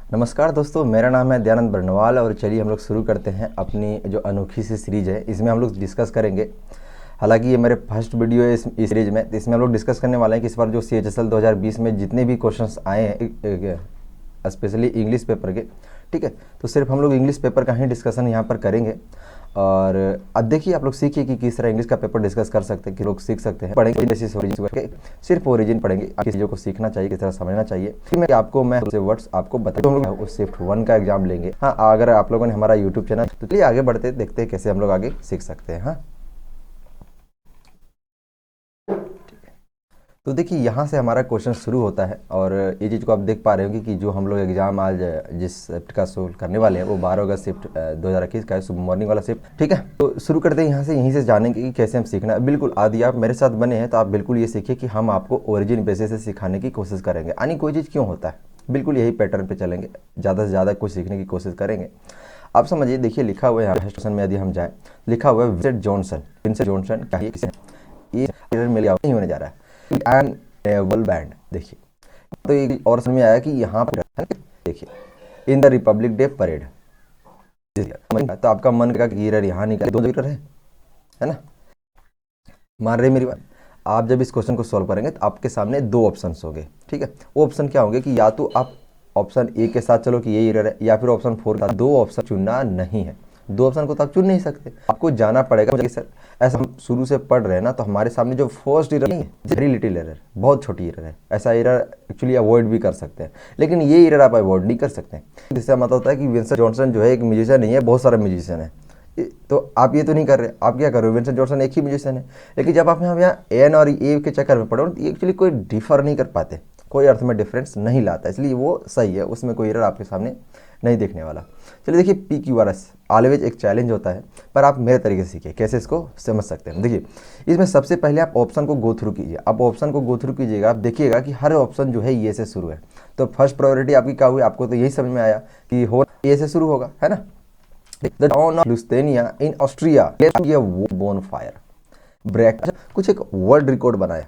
नमस्कार दोस्तों, मेरा नाम है दयानंद बर्नवाल और चलिए हम लोग शुरू करते हैं अपनी जो अनोखी सी सीरीज़ है। इसमें हम लोग डिस्कस करेंगे। हालांकि ये मेरे फर्स्ट वीडियो है इस सीरीज़ में, तो इसमें हम लोग डिस्कस करने वाले हैं कि इस बार जो CHSL 2020 में जितने भी क्वेश्चंस आए हैं स्पेशली इंग्लिश पेपर के, ठीक है, तो सिर्फ हम लोग इंग्लिश पेपर का ही डिस्कशन यहाँ पर करेंगे। और अब देखिए आप लोग सीखिए कि किस तरह इंग्लिश का पेपर डिस्कस कर सकते हैं, कि लोग सीख सकते हैं, पढ़ेंगे बेसिस ओरिजिन के, सिर्फ ओरिजिन पढ़ेंगे। किस चीज़ों को सीखना चाहिए, किस तरह समझना चाहिए, फिर मैं से वर्ड्स आपको बता, हम लोग शिफ्ट 1 का एग्जाम लेंगे। हाँ, अगर आप लोगों ने हमारा यूट्यूब चैनल, तो चलिए आगे बढ़ते देखते हैं कैसे हम लोग आगे सीख सकते हैं। हाँ, तो देखिए यहाँ से हमारा क्वेश्चन शुरू होता है और ये चीज़ को आप देख पा रहे होंगे कि जो हम लोग एग्जाम आज जिस शिफ्ट का सोल्व करने वाले हैं वो 12 अगस्त शिफ्ट 2021 का है, सुबह मॉर्निंग वाला शिफ्ट। ठीक है, तो शुरू करते हैं यहाँ से, यहीं से जानेंगे कि कैसे हम सीखना है। बिल्कुल आदि आप मेरे साथ बने हैं तो आप बिल्कुल ये सीखिए कि हम आपको ओरिजिन बेसिस से सिखाने की कोशिश करेंगे। यानी कोई चीज़ क्यों होता है, बिल्कुल यही पैटर्न पर चलेंगे, ज़्यादा से ज़्यादा कुछ सीखने की कोशिश करेंगे। आप समझिए, देखिए लिखा हुआ है यहाँ क्वेश्चन में, यदि हम जाए, लिखा हुआ है विंसेंट जॉनसन क्या है, ये मेरे नहीं होने जा रहा है, नेवल बैंड। देखिए तो एक और समझ में आया कि यहाँ पर देखिए in the Republic day parade, तो आपका मन का ईरर यहाँ निकले, दो ईरर है ना, मान रहे मेरी बात। आप जब इस क्वेश्चन को सॉल्व करेंगे तो आपके सामने दो ऑप्शंस होंगे। ठीक है, वो ऑप्शन क्या होंगे कि या तो आप ऑप्शन ए के साथ चलो कि ये एरर है, या फिर ऑप्शन 4 का। दो ऑप्शन चुनना नहीं है, दो ऑप्शन को तो आप चुन नहीं सकते, आपको जाना पड़ेगा। सर ऐसा हम शुरू से पढ़ रहे हैं ना, तो हमारे सामने जो फर्स्ट एरर नहीं है, वेरी लिटिल एरर, बहुत छोटी एरर है, ऐसा एरर एक्चुअली अवॉइड भी कर सकते हैं, लेकिन ये एरर आप अवॉइड नहीं कर सकते। जिससे मतलब होता है कि विंसेंट जॉनसन जो है एक म्यूजिशियन नहीं है, बहुत सारे म्यूजिशियन है। तो आप ये तो नहीं कर रहे, आप क्या कर रहे हो, विंसेंट जॉनसन एक ही म्यूजिशियन है। लेकिन जब आप यहाँ एन और ए के चक्कर में पढ़ो, तो एक्चुअली कोई डिफर नहीं कर पाते, कोई अर्थ में डिफरेंस नहीं लाता, इसलिए वो सही है, उसमें कोई एरर आपके सामने नहीं देखने वाला। चलिए देखिए, PQRS ऑलवेज एक चैलेंज होता है, पर आप मेरे तरीके से सीखिए कैसे इसको समझ सकते हैं। देखिए इसमें सबसे पहले आप ऑप्शन को गो थ्रू कीजिए। आप ऑप्शन को गो थ्रू कीजिएगा, आप देखिएगा कि हर ऑप्शन जो है ये से शुरू है। तो फर्स्ट प्रायोरिटी आपकी क्या हुई, आपको तो यही समझ में आया कि हो ये से शुरू होगा, है ना। The town of Lustenau in Austria bonfire break, कुछ एक वर्ल्ड रिकॉर्ड बनाया।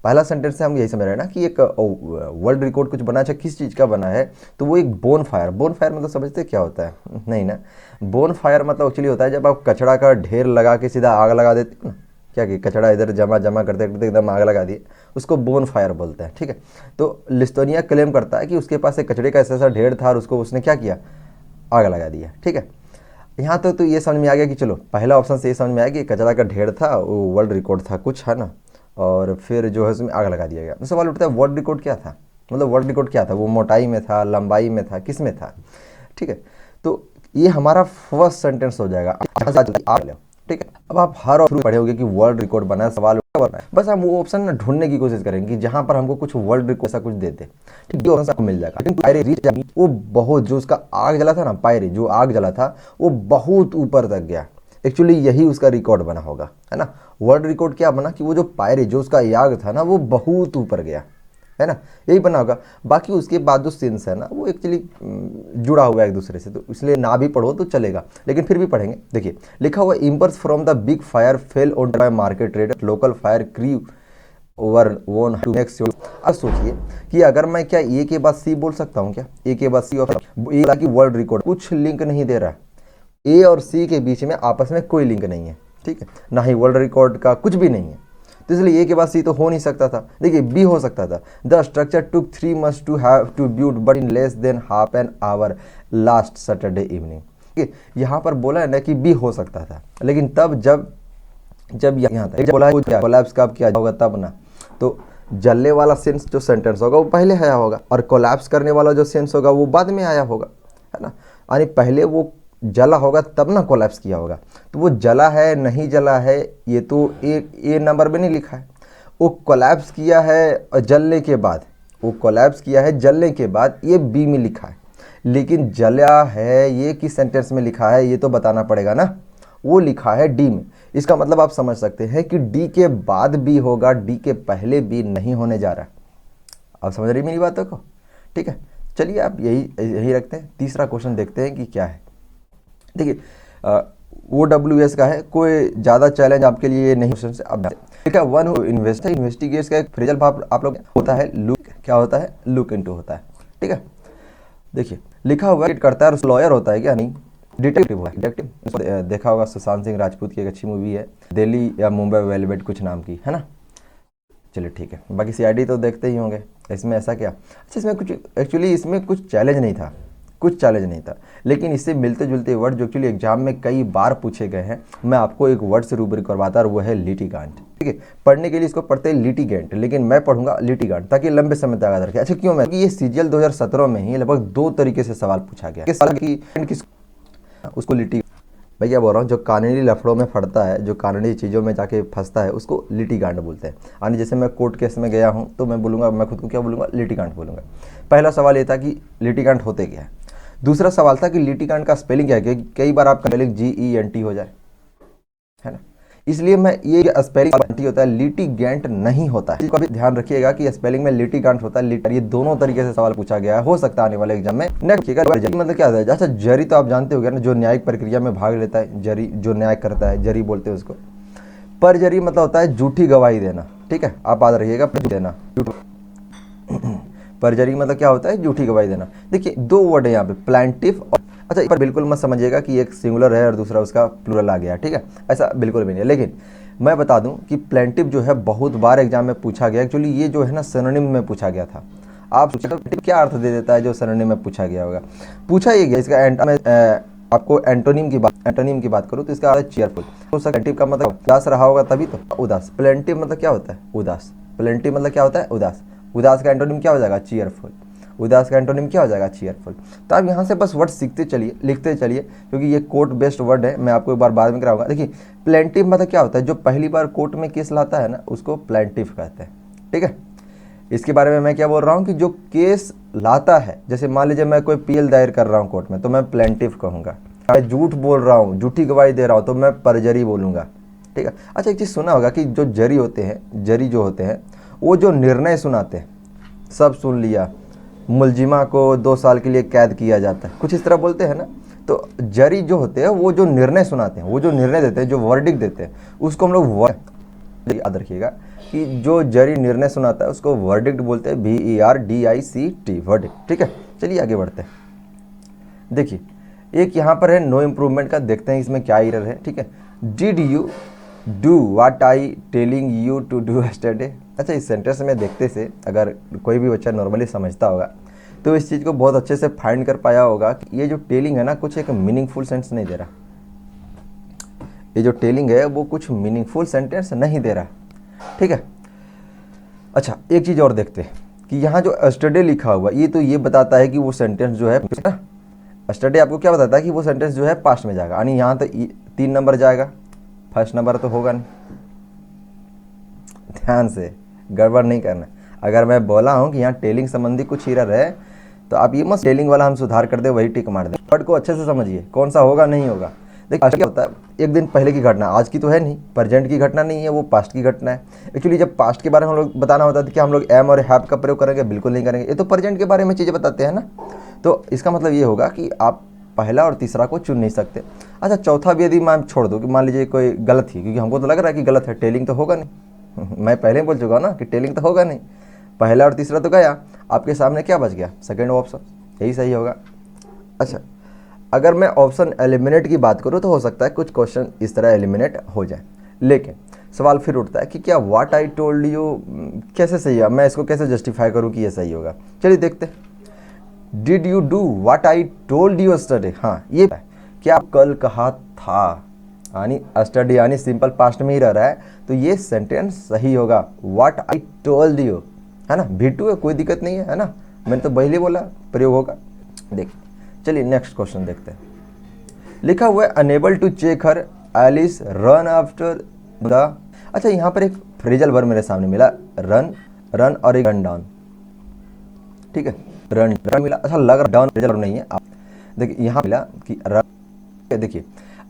पहला सेंटेंस से हम यही समझ रहे हैं ना कि एक वर्ल्ड रिकॉर्ड कुछ बना है, किस चीज़ का बना है, तो वो एक बोन फायर मतलब समझते क्या होता है, नहीं ना। बोन फायर मतलब एक्चुअली होता है जब आप कचड़ा का ढेर लगा के सीधा आग लगा देते हो ना, क्या कि कचड़ा इधर जमा करते करते एकदम आग लगा दिए, उसको बोन फायर बोलते हैं। ठीक है, तो लिस्टोनिया क्लेम करता है कि उसके पास एक कचड़े का ऐसा ढेर था और उसको उसने क्या किया, आग लगा दिया। ठीक है, यहाँ तक तो ये समझ में आ गया कि चलो पहला ऑप्शन से ये समझ में आया कि कचरा का ढेर था, वो वर्ल्ड रिकॉर्ड था कुछ, है ना, और फिर जो है उसमें आग लगा दिया गया। तो सवाल उठता है वर्ल्ड रिकॉर्ड क्या था, मतलब वर्ल्ड रिकॉर्ड क्या था, वो मोटाई में था, लंबाई में था, किस में था। ठीक है, तो ये हमारा फर्स्ट सेंटेंस हो जाएगा। ठीक है, अब आप हर ऑप्शन पढ़े होंगे कि वर्ल्ड रिकॉर्ड बना है, सवाल बना है, बस हम वो ऑप्शन ना ढूंढने की कोशिश करेंगे कि जहां पर हमको कुछ वर्ल्ड रिकॉर्ड ऐसा कुछ देते। ठीक है, ऑप्शन आपको मिल जाएगा। लेकिन पायरे रीच जाएगी, वो बहुत, जो उसका आग जला था ना, पायरे जो आग जला था वो बहुत ऊपर तक गया, एक्चुअली यही उसका रिकॉर्ड बना होगा, है ना। वर्ल्ड रिकॉर्ड क्या बना कि वो जो पायरे, जो उसका याग था ना, वो बहुत ऊपर गया, है ना, यही बना होगा। बाकी उसके बाद जो सीन्स है ना, वो एक्चुअली जुड़ा हुआ है एक दूसरे से, तो इसलिए ना भी पढ़ो तो चलेगा, लेकिन फिर भी पढ़ेंगे। देखिए लिखा हुआ embers from the big fire fell on by market trader, local fire crew over one to next. अब सोचिए कि अगर मैं क्या ए के बाद सी बोल सकता हूँ, क्या ए के बाद सी, और कि वर्ल्ड रिकॉर्ड कुछ लिंक नहीं दे रहा, ए और सी के बीच में आपस में कोई लिंक नहीं है। ठीक है, ना ही वर्ल्ड रिकॉर्ड का कुछ भी नहीं है, तो इसलिए ए के बाद सी तो हो नहीं सकता था। देखिए बी हो सकता था, the structure took 3 months to have to build but in less than half an hour last Saturday evening. ठीक है, यहाँ पर बोला है ना कि बी हो सकता था, लेकिन तब जब यहाँ था, जब बोला है कोलैप्स कब किया होगा तब ना, तो जलने वाला सेंस जो सेंटेंस होगा वो पहले आया होगा, और कोलैप्स करने वाला जो सेंस होगा वो बाद में आया होगा, है ना। यानी पहले वो जला होगा तब ना कोलैप्स किया होगा। तो वो जला है नहीं जला है ये तो ए नंबर में नहीं लिखा है, वो कोलैप्स किया है जलने के बाद, वो कोलैप्स किया है जलने के बाद, ये बी में लिखा है। लेकिन जला है ये किस सेंटेंस में लिखा है ये तो बताना पड़ेगा ना, वो लिखा है डी में। इसका मतलब आप समझ सकते हैं कि डी के बाद बी होगा, डी के पहले बी नहीं होने जा रहा। आप समझ रही मेरी बातों को। ठीक है, चलिए आप यही रखते हैं। तीसरा क्वेश्चन देखते हैं कि क्या है। देखिए OWS का है, कोई ज़्यादा चैलेंज आपके लिए नहीं क्वेश्चन से। अब देखा वन इन्वेस्टिगेट्स का एक फ्रेजल भाव आप लोग होता है लुक, क्या होता है, लुक इनटू होता है। ठीक है, देखिए लिखा हुआ है करता है और लॉयर होता है क्या, नहीं डिटेक्टिव है, डिटेक्टिव। देखा होगा सुशांत सिंह राजपूत की एक अच्छी मूवी है दिल्ली या मुंबई वेलवेट कुछ नाम की, है ना। चलिए ठीक है, बाकी सीआईडी तो देखते ही होंगे। इसमें ऐसा क्या, अच्छा इसमें कुछ एक्चुअली इसमें कुछ चैलेंज नहीं था, कुछ चैलेंज नहीं था, लेकिन इससे मिलते जुलते वर्ड जो एक्चुअली एग्जाम में कई बार पूछे गए हैं, मैं आपको एक वर्ड से रूबरू करवाता और वो है लिटिगांट। ठीक है, पढ़ने के लिए इसको पढ़ते हैं लिटिगेंट, लेकिन मैं पढ़ूंगा लिटिगांट ताकि लंबे समय तक याद रखे। अच्छा क्यों, मैं क्योंकि ये सीजीएल 2017 में ही लगभग 2 तरीके से सवाल पूछा गया, किस साल की उसको लिटी, मैं क्या बोल रहा हूँ, जो कानूनी लफड़ों में फटता है, जो कानूनी चीज़ों में जाके फंसता है, उसको लिटिगांट बोलते हैं। यानी जैसे मैं कोर्ट केस में गया हूँ तो मैं बोलूँगा, मैं खुद को क्या बोलूँगा, लिटिगांट बोलूँगा। पहला सवाल ये था कि लिटिगांट होते क्या है। दूसरा सवाल था कि लिटिगांट का स्पेलिंग क्या है, कई बार आपका स्पेलिंग GENT हो जाए, है ना, इसलिए मैं ये स्पेलिंग होता है, लिटिगेंट नहीं होता है। इसको भी ध्यान रखिएगा कि स्पेलिंग में लिटिगेंट होता है, ये दोनों तरीके से सवाल पूछा गया है, हो सकता है आने वाले एग्जाम में। नेक्स्ट मतलब क्या है, अच्छा जरी तो आप जानते हो ना, जो न्यायिक प्रक्रिया में भाग लेता है, जरी जो न्याय करता है, जरी बोलते हैं उसको। परजरी मतलब होता है झूठी गवाही देना, ठीक है, आप याद रखिएगा, देना परजरी मतलब क्या होता है, झूठी गवाही देना। देखिए 2 वर्ड है यहाँ पे, प्लांटिफ और, अच्छा पर बिल्कुल मत समझिएगा कि एक सिंगुलर है और दूसरा उसका प्लूरल आ गया, ठीक है, ऐसा बिल्कुल भी नहीं है। लेकिन मैं बता दूं कि प्लेंटिव जो है बहुत बार एग्जाम में पूछा गया, एक्चुअली ये जो है ना सिनोनिम में पूछा गया था। आप सोचिए क्या अर्थ दे देता है जो सिनोनिम में पूछा गया होगा, पूछा ही गया इसका आपको एंटोनिम की बात करूँ तो इसका चीयरफुल, तो प्लेंटिव का मतलब उदास रहा होगा तभी तो, उदास। प्लेंटिव मतलब क्या होता है, उदास। प्लेंटिव मतलब क्या होता है, उदास। उदास का एंटोनिम क्या हो जाएगा, चीयरफुल। उदास का एंटोनिम क्या हो जाएगा, चीयरफुल। तो आप यहाँ से बस वर्ड सीखते चलिए, लिखते चलिए, क्योंकि ये कोर्ट बेस्ड वर्ड है, मैं आपको एक बार बाद में कराऊंगा। देखिए प्लेंटिव मतलब क्या होता है, जो पहली बार कोर्ट में केस लाता है ना, उसको प्लेंटिव कहते हैं, ठीक है। इसके बारे में मैं क्या बोल रहा हूँ कि जो केस लाता है, जैसे मान लीजिए मैं कोई पीएल दायर कर रहा हूँ कोर्ट में, तो मैं प्लेंटिव कहूँगा। मैं झूठ बोल रहा हूँ, झूठी गवाही दे रहा हूँ, तो मैं परजरी बोलूँगा, ठीक है। अच्छा एक चीज़ सुना होगा कि जो जरी होते हैं, जरी जो होते हैं वो जो निर्णय सुनाते हैं, सब सुन लिया, मुलजिमा को 2 साल के लिए कैद किया जाता है, कुछ इस तरह बोलते हैं ना। तो जरी जो होते हैं वो जो निर्णय सुनाते हैं, वो जो निर्णय देते हैं, जो वर्डिक्ट देते हैं, उसको हम लोग याद रखिएगा कि जो जरी निर्णय सुनाता है उसको वर्डिक्ट बोलते हैं, VERDICT, वर्डिक्ट, ठीक है। चलिए आगे बढ़ते हैं। देखिए एक यहाँ पर है नो इम्प्रूवमेंट का, देखते हैं इसमें क्या एरर है, ठीक है। Did you do what I telling you to do yesterday. अच्छा इस सेंटेंस में देखते से अगर कोई भी बच्चा नॉर्मली समझता होगा तो इस चीज़ को बहुत अच्छे से फाइंड कर पाया होगा कि ये जो टेलिंग है ना, कुछ एक मीनिंगफुल सेंटेंस नहीं दे रहा। ये जो टेलिंग है वो कुछ मीनिंगफुल सेंटेंस नहीं दे रहा, ठीक है। अच्छा एक चीज़ और देखते हैं कि यहाँ जो यस्टरडे लिखा हुआ, ये तो ये बताता है कि वो सेंटेंस जो है, यस्टरडे आपको क्या बताता है कि वो सेंटेंस जो है पास्ट में जाएगा, यानी यहाँ तो 3 नंबर जाएगा, फर्स्ट नंबर तो होगा नहीं। ध्यान से गड़बड़ नहीं करना। अगर मैं बोला हूँ कि यहाँ टेलिंग संबंधी कुछ एरर है, तो आप ये मत टेलिंग वाला हम सुधार कर दे वही टिक मार दे। वर्ड को अच्छे से समझिए कौन सा होगा नहीं होगा। देखिए क्या होता है, एक दिन पहले की घटना, आज की तो है नहीं, प्रेजेंट की घटना नहीं है, वो पास्ट की घटना है। एक्चुअली जब पास्ट के बारे में हम लोग बताना होता है कि हम लोग एम और हैव का प्रयोग करेंगे, बिल्कुल नहीं करेंगे, ये तो प्रेजेंट के बारे में चीज़ें बताते हैं ना। तो इसका मतलब ये होगा कि आप पहला और तीसरा को चुन नहीं सकते। अच्छा चौथा भी यदि मैं छोड़ दूँ कि मान लीजिए कोई गलत ही, क्योंकि हमको तो लग रहा है कि गलत है, टेलिंग तो होगा नहीं मैं पहले ही बोल चुका ना कि टेलिंग तो होगा नहीं, पहला और तीसरा तो गया, आपके सामने क्या बच गया, सेकंड ऑप्शन, यही सही होगा। अच्छा अगर मैं ऑप्शन एलिमिनेट की बात करूँ तो हो सकता है कुछ क्वेश्चन इस तरह एलिमिनेट हो जाए, लेकिन सवाल फिर उठता है कि क्या व्हाट आई टोल्ड यू कैसे सही है, मैं इसको कैसे जस्टिफाई करूँ कि ये सही होगा। चलिए देखते हैं। Did you do what I told you yesterday, हाँ ये क्या कल कहा था, यानी यस्टरडे यानी सिंपल पास्ट में ही रह रहा है, तो ये सेंटेंस सही होगा, व्हाट आई टोल्ड यू, है ना, V2 है, कोई दिक्कत नहीं है ना, मैंने तो पहले बोला प्रयोग होगा। देखिए चलिए नेक्स्ट क्वेश्चन देखते हैं। लिखा हुआ है unable to check her Alice run after the, अच्छा यहाँ पर एक फ्रेजल वर्ब मेरे सामने मिला, रन, रन और एक रन डाउन, ठीक है, रन रन मिला। अच्छा लग रहा डाउन फ्रेजल नहीं है, आप देखिए यहाँ मिला कि रन, देखिए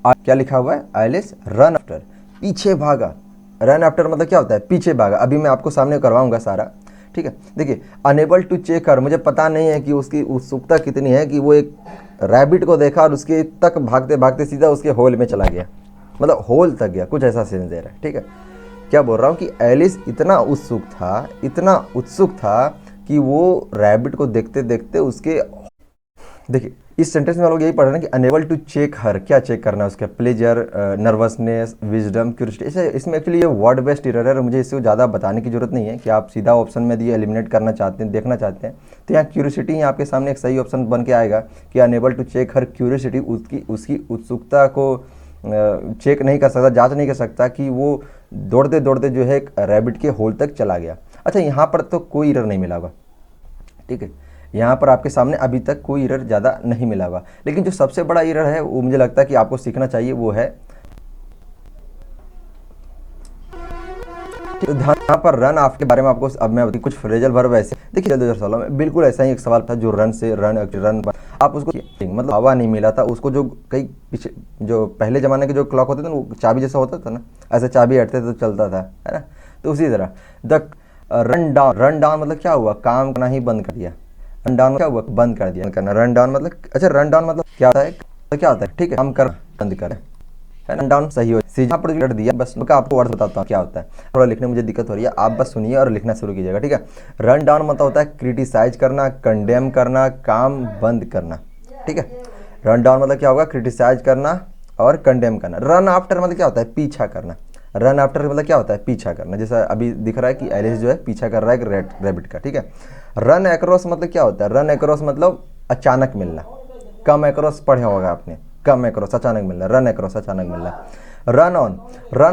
क्या लिखा हुआ है, एलिस रन आफ्टर, पीछे भागा। रन आफ्टर मतलब क्या होता है, पीछे भागा। अभी मैं आपको सामने करवाऊंगा सारा, ठीक है। देखिए अनेबल टू चेक कर, मुझे पता नहीं है कि उसकी उत्सुकता कितनी है कि वो एक रैबिट को देखा और उसके तक भागते भागते सीधा उसके होल में चला गया, मतलब होल तक गया, कुछ ऐसा सेंस दे रहा है, ठीक है। क्या बोल रहा हूँ कि एलिस इतना उत्सुक था, इतना उत्सुक था कि वो रैबिट को देखते देखते उसके देखिए इस सेंटेंस में हम लोग यही पढ़ रहे हैं कि अनेबल टू चेक हर, क्या चेक करना है उसका, प्लेजर, नर्वसनेस, विजडम, क्यूरियोसिटी। इसमें एक्चुअली ये वर्ड बेस्ड एरर है, मुझे इससे ज़्यादा बताने की जरूरत नहीं है कि आप सीधा ऑप्शन में दिए एलिमिनेट करना चाहते हैं, देखना चाहते हैं, तो यहाँ क्यूरियोसिटी ही आपके सामने एक सही ऑप्शन बन के आएगा कि unable to check her curiosity, उसकी उत्सुकता को चेक नहीं कर सकता, जाँच नहीं कर सकता कि वो दौड़ते दौड़ते जो है एक रैबिट के होल तक चला गया। अच्छा यहाँ पर तो कोई एरर नहीं मिला होगा, ठीक है, यहाँ पर आपके सामने अभी तक कोई एरर ज़्यादा नहीं मिला होगा। लेकिन जो सबसे बड़ा एरर है वो मुझे लगता है कि आपको सीखना चाहिए, वो है तो यहाँ पर रन ऑफ के बारे में आपको अब मैं कुछ फ्रेजल वर्ब ऐसे देखिए 2016 में बिल्कुल ऐसा ही एक सवाल था जो रन से रन आप उसको मतलब हवा नहीं मिला था उसको, जो कई पीछे जो पहले ज़माने के जो क्लॉक होते थे ना, वो चाबी जैसा होता था ना, ऐसे चाबी हटते तो चलता था, है ना। तो उसी तरह द रन डाउन मतलब क्या हुआ, काम करना ही बंद कर दिया। रन डाउन क्या हुआ, बंद कर दिया करना। रन डाउन मतलब, अच्छा रन डाउन मतलब क्या होता है, तो क्या होता है, ठीक है, काम करना बंद करें, है ना। रन डाउन सही हो, सीधा पर लट दिया, बस मैं आपको वर्ड बताता हूँ क्या होता है। थोड़ा लिखने में मुझे दिक्कत हो रही है, आप बस सुनिए और लिखना शुरू कीजिएगा, ठीक है। रन डाउन मतलब होता है क्रिटिसाइज करना, कंडेम करना, काम बंद करना, ठीक है। रन डाउन मतलब क्या होगा, क्रिटिसाइज करना और कंडेम करना। रन आफ्टर मतलब क्या होता है, पीछा करना। रन आफ्टर मतलब क्या होता है, पीछा करना। जैसा अभी दिख रहा है कि एलिस जो है पीछा कर रहा है एक रैबिट का, ठीक है। रन अक्रॉस मतलब क्या होता है, रन अक्रॉस मतलब अचानक मिलना। कम अक्रॉस पढ़ा होगा आपने, कम अक्रॉस अचानक मिलना, रन अक्रॉस अचानक मिलना। रन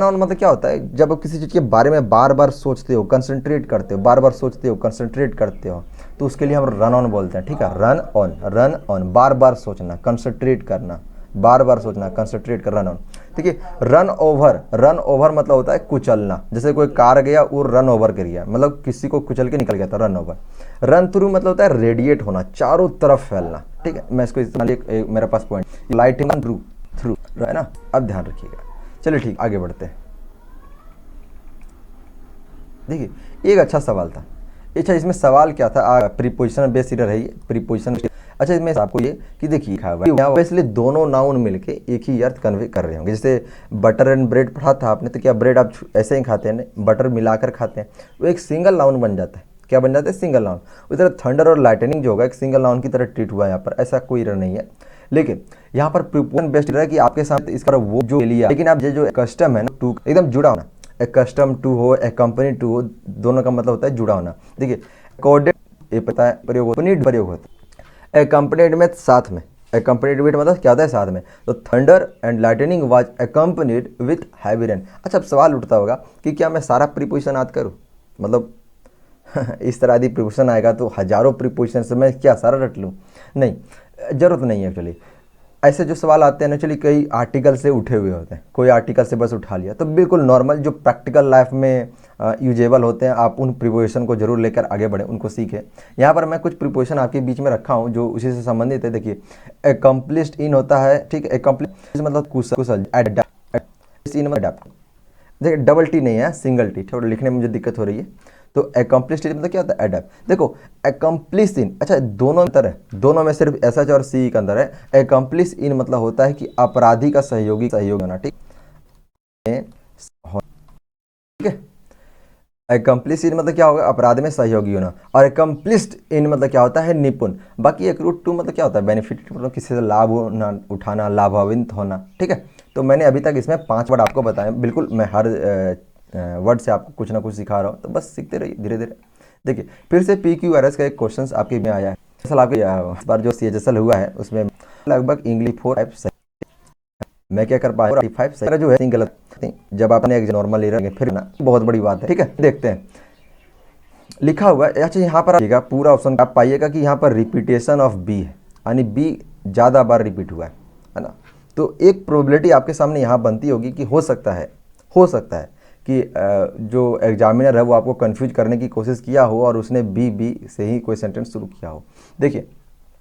ऑन मतलब क्या होता है, जब आप किसी चीज़ के बारे में बार बार सोचते हो, कंसंट्रेट करते हो, बार बार सोचते हो, कंसंट्रेट करते हो, तो उसके लिए हम रन ऑन बोलते हैं, ठीक है। रन ऑन बार बार सोचना, कंसंट्रेट करना, बार बार सोचना, कंसंट्रेट कर, रन ऑन, ठीक है। रन ओवर मतलब होता है कुचलना। जैसे कोई कार गया वो रन ओवर कर गया, मतलब किसी को कुचल के निकल गया था, रन ओवर। रन थ्रू मतलब होता है रेडिएट होना, चारों तरफ फैलना, ठीक है। मैं इसको इस्तेमाल मेरे पास पॉइंट लाइटिंग थ्रू है ना, अब ध्यान रखिएगा। चलिए ठीक, आगे बढ़ते हैं। देखिए एक अच्छा सवाल था। अच्छा इसमें सवाल क्या था, प्रीपोजिशन बेस्ड एरर है ये, प्रीपोजिशन। अच्छा इसमें आपको ये कि देखिए इसलिए दोनों नाउन मिलके एक ही अर्थ कन्वे कर रहे होंगे। जैसे बटर एंड ब्रेड पढ़ा था आपने, तो क्या ब्रेड आप ऐसे ही खाते हैं, बटर मिलाकर खाते हैं, वो एक सिंगल नाउन बन जाता है। क्या बन जाता है, सिंगल नाउन। उस तरह थंडर और लाइटनिंग जो होगा एक सिंगल नाउन की तरह ट्रीट हुआ है यहाँ पर, ऐसा कोई एरर नहीं है। लेकिन यहाँ पर प्रीपोजिशन बेस्ड एरर है कि आपके साथ इसका वो जो लिया, लेकिन आप जो कस्टम है ना, टू एकदम जुड़ा होना, कस्टम टू हो, कंपनी टू हो, दोनों का मतलब होता है जुड़ा होना। देखिए कोडेड ये पता है प्रयोग होता है, accompanied में साथ में, accompanied with मतलब क्या होता है, साथ में। तो thunder and lightning was accompanied with heavy rain। अच्छा अब सवाल उठता होगा कि क्या मैं सारा प्रीपोजिशन याद करूँ, मतलब इस तरह यदि प्रीपोजिशन आएगा तो हजारों प्रीपोजिशन से मैं क्या सारा रट लूँ, नहीं, ज़रूरत नहीं है। एक्चुअली ऐसे जो सवाल आते हैं एक्चुअली कई आर्टिकल से उठे हुए होते हैं, कोई आर्टिकल से बस उठा लिया, तो बिल्कुल नॉर्मल जो प्रैक्टिकल लाइफ में यूजेबल होते हैं, आप उन प्रीपोजिशन को जरूर लेकर आगे बढ़ें, उनको सीखें। यहाँ पर मैं कुछ प्रीपोजिशन आपके बीच में रखा हूँ जो उसी से संबंधित है। देखिए एकम्प्लिश्ड इन होता है, ठीक है, एकम्प्लिश मतलब कुशल, इन अडेप्ट। देखिए डबल टी नहीं है, सिंगल टी, थोड़ा लिखने में मुझे दिक्कत हो रही है। तो एकम्प्लिश्ड इन मतलब क्या होता है, एडेप्ट। देखो एकम्प्लिश इन, अच्छा दोनों अंतर है, दोनों में सिर्फ एस एच और सी का अंदर है। एकम्प्लिश इन मतलब होता है कि अपराधी का सहयोगी होना, ठीक है। एकम्प्लिश इन मतलब क्या होगा, अपराध में सहयोगी होना। और एकम्प्लिश्ड इन मतलब क्या होता है, निपुण। बाकी एक रूट टू मतलब क्या होता है, बेनिफिट, मतलब किसी से लाभ उठाना, लाभान्वित होना, ठीक है। तो मैंने अभी तक इसमें 5 वर्ड आपको बताए, बिल्कुल मैं हर वर्ड से आपको कुछ ना कुछ सिखा रहा हूँ, तो बस सीखते रहिए धीरे धीरे। देखिए फिर से PQRS का एक क्वेश्चन आपके में आया है। असल आपके इस बार जो CHSL हुआ है उसमें लगभग इंग्लिश 4 सही, मैं क्या कर पाया 45 सही जो है गलत। जब आपने एक नॉर्मल एरर फिर ना बहुत बड़ी बात है, ठीक है। देखते हैं लिखा हुआ है। अच्छा यहाँ पर आइएगा पूरा ऑप्शन आप पाइएगा कि यहाँ पर रिपीटेशन ऑफ बी है, यानी बी ज़्यादा बार रिपीट हुआ है ना। तो एक प्रोबेबिलिटी आपके सामने यहाँ बनती होगी कि हो सकता है कि जो एग्जामिनर है वो आपको कंफ्यूज करने की कोशिश किया हो और उसने बी से ही कोई सेंटेंस शुरू किया हो। देखिए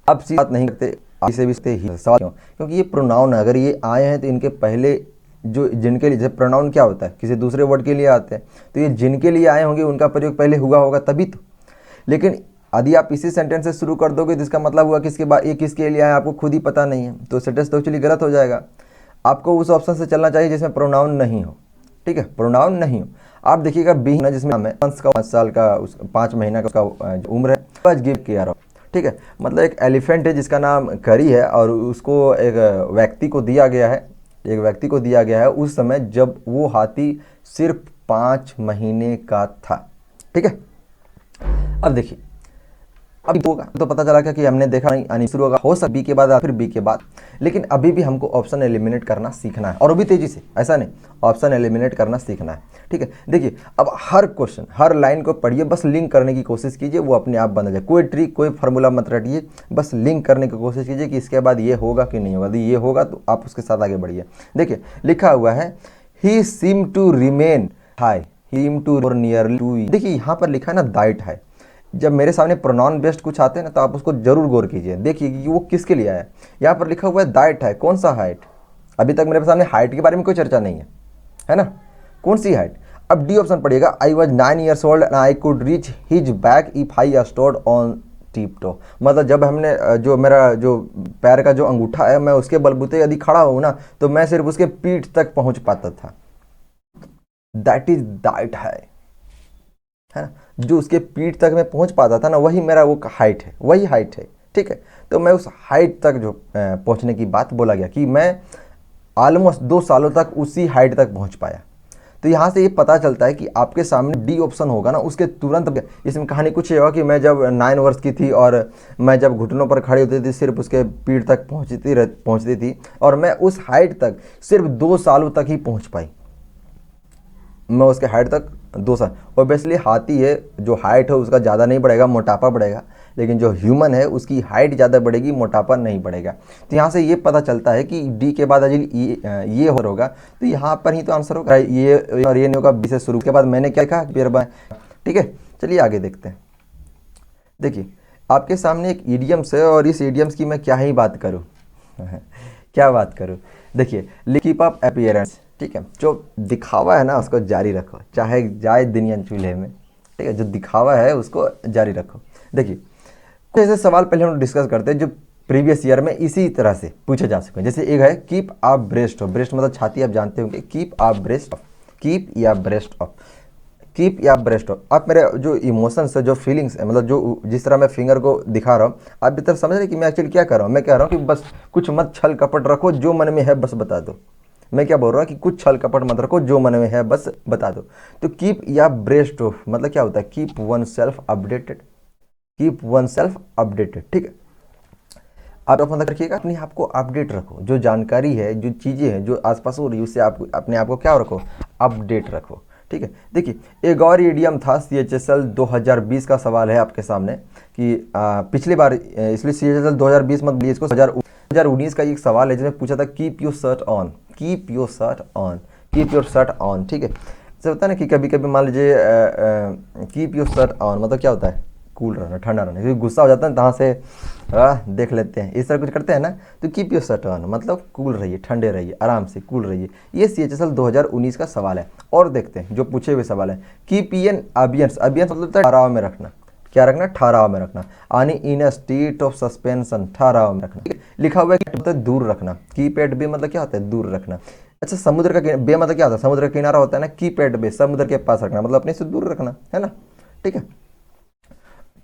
अब सी बात नहीं करते, इसे भी ही सवाल क्यों, क्योंकि ये प्रोनाउन है, अगर ये आए हैं तो इनके पहले जो जिनके लिए, जैसे प्रोनाउन क्या होता है, किसी दूसरे वर्ड के लिए आते हैं, तो ये जिनके लिए आए होंगे उनका प्रयोग पहले हुआ होगा तभी तो। लेकिन यदि आप इसी सेंटेंस से शुरू कर दोगे जिसका मतलब हुआ किसके बाद, ये किसके लिए आए आपको खुद ही पता नहीं है, तो सेंटेंस तो एक्चुअली गलत हो जाएगा। आपको उस ऑप्शन से चलना चाहिए जिसमें प्रोनाउन नहीं हो, ठीक है, प्रोनाउन नहीं हो। आप देखिएगा बी ना, जिसमें 5 साल का 5 महीना का उसका उम्र है, गिव केयर ऑफ, ठीक है। मतलब एक एलिफेंट है जिसका नाम करी है और उसको एक व्यक्ति को दिया गया है, एक व्यक्ति को दिया गया है उस समय जब वो हाथी सिर्फ 5 महीने का था। ठीक है। अब देखिए, अब होगा तो पता चला क्या कि हमने देखा नहीं आनी शुरू होगा, हो सकता बी के बाद फिर बी के बाद, लेकिन अभी भी हमको ऑप्शन एलिमिनेट करना सीखना है और वो भी तेजी से, ऐसा नहीं, ऑप्शन एलिमिनेट करना सीखना है। ठीक है। देखिए अब हर क्वेश्चन हर लाइन को पढ़िए, बस लिंक करने की कोशिश कीजिए, वो अपने आप बन जाए। कोई ट्रिक कोई फार्मूला मत रटिए, बस लिंक करने की कोशिश कीजिए कि इसके बाद ये होगा कि नहीं होगा। यदि ये होगा तो आप उसके साथ आगे बढ़िए। देखिए लिखा हुआ है he seem to remain high, he to nearly to. देखिए यहाँ पर लिखा है ना दैट है। जब मेरे सामने प्रोनाउन बेस्ड कुछ आते हैं ना तो आप उसको जरूर गौर कीजिए, देखिए कि वो किसके लिए आया है। यहाँ पर लिखा हुआ है दैट है, कौन सा हाइट? अभी तक मेरे सामने हाइट के बारे में कोई चर्चा नहीं है ना, कौन सी हाइट? अब डी ऑप्शन पढ़िएगा, I was 9 years old and I could reach his back if I stood on tiptoe. मतलब जब हमने जो मेरा जो पैर का जो अंगूठा है मैं उसके बलबूते यदि खड़ा हूं ना तो मैं सिर्फ उसके पीठ तक पहुंच पाता था। दैट इज दैट है ना, जो उसके पीठ तक मैं पहुंच पाता था ना वही मेरा वो हाइट है, वही हाइट है। ठीक है। तो मैं उस हाइट तक जो पहुंचने की बात बोला गया कि मैं ऑलमोस्ट 2 सालों तक उसी हाइट तक पहुंच पाया। तो यहाँ से ये पता चलता है कि आपके सामने डी ऑप्शन होगा ना उसके तुरंत, इसमें कहानी कुछ ये होगा कि मैं जब 9 वर्ष की थी और मैं जब घुटनों पर खड़ी होती थी सिर्फ उसके पीठ तक पहुँचती थी और मैं उस हाइट तक सिर्फ 2 सालों तक ही पहुँच पाई। मैं उसके हाइट तक 2 साल, ऑब्वियसली हाथी है जो हाइट है उसका ज़्यादा नहीं बढ़ेगा, मोटापा बढ़ेगा, लेकिन जो ह्यूमन है उसकी हाइट ज़्यादा बढ़ेगी, मोटापा नहीं बढ़ेगा। तो यहाँ से ये पता चलता है कि डी के बाद ये होगा, तो यहाँ पर ही तो आंसर होगा ये, और ये नहीं होगा बी से शुरू के बाद मैंने क्या कहा पेयर बाय। ठीक है, चलिए आगे देखते हैं। देखिए आपके सामने एक ईडियम्स है और इस ईडियम्स की मैं क्या ही बात करूँ क्या बात करूँ। देखिए कीप अप अपीयरेंस, ठीक है, जो दिखावा है ना उसको जारी रखो, चाहे जाए दुनिया चूल्हे में। ठीक है, जो दिखावा है उसको जारी रखो। देखिए कुछ ऐसे सवाल पहले हम डिस्कस करते हैं जो प्रीवियस ईयर में इसी तरह से पूछे जा सके। जैसे एक है keep up breast of, breast मतलब छाती, आप जानते होंगे, keep up breast of, keep या ब्रेस्ट ऑफ, कीप या ब्रेस्ट ऑफ। आप मेरे जो इमोशंस है, जो फीलिंग्स है, मतलब जो जिस तरह मैं फिंगर को दिखा रहा हूँ, आप इधर समझ रहे कि मैं एक्चुअली क्या कर रहा हूँ। मैं कह रहा हूँ कि बस कुछ मत छल कपट रखो, जो मन में है बस बता दो। मैं क्या बोल रहा हूँ कि कुछ छल कपट मत रखो, जो मन में है बस बता दो। तो कीप या ब्रेस्ट ऑफ मतलब क्या होता है, keep one self updated, keep one self updated. ठीक है, आप मतलब रखिएगा, अपने आप को अपडेट रखो, जो जानकारी है, जो चीज़ें हैं, जो आसपास हो रही है उससे आप अपने आप को क्या रखो, अपडेट रखो। ठीक है। देखिए एक और ईडियम था, CHSL 2020 का सवाल है आपके सामने कि पिछली बार, इसलिए CHSL 2020 मत बोलिए इसको, 2019 का एक सवाल है जिसमें पूछा था keep your shirt on, keep your shirt on, keep your shirt on. ठीक है, जैसे होता है ना कि कभी कभी मान लीजिए कीप योर शर्ट ऑन मतलब क्या होता है, कूल रहना, ठंडा रहना, क्योंकि गुस्सा हो जाता है तहाँ से देख लेते हैं, इस तरह कुछ करते हैं ना। तो कीप योर शर्ट ऑन मतलब कूल रहिए, ठंडे रहिए, आराम से कूल रहिए। ये CHSL 2019 का सवाल है। और देखते हैं जो पूछे हुए सवाल है, कीप इन अबियंस, अबियंस मतलब ठहराव में रखना, क्या रखना, ठहराव में रखना। आनी इन अ स्टेट ऑफ सस्पेंशन, ठहराव में रखना। लिखा हुआ है दूर रखना, कीप एट बे मतलब क्या होता है, दूर रखना। अच्छा समुद्र का बे मतलब क्या होता है, समुद्र का किनारा होता है ना, कीप एट बे समुद्र के पास रखना मतलब अपने से दूर रखना, है ना। ठीक है,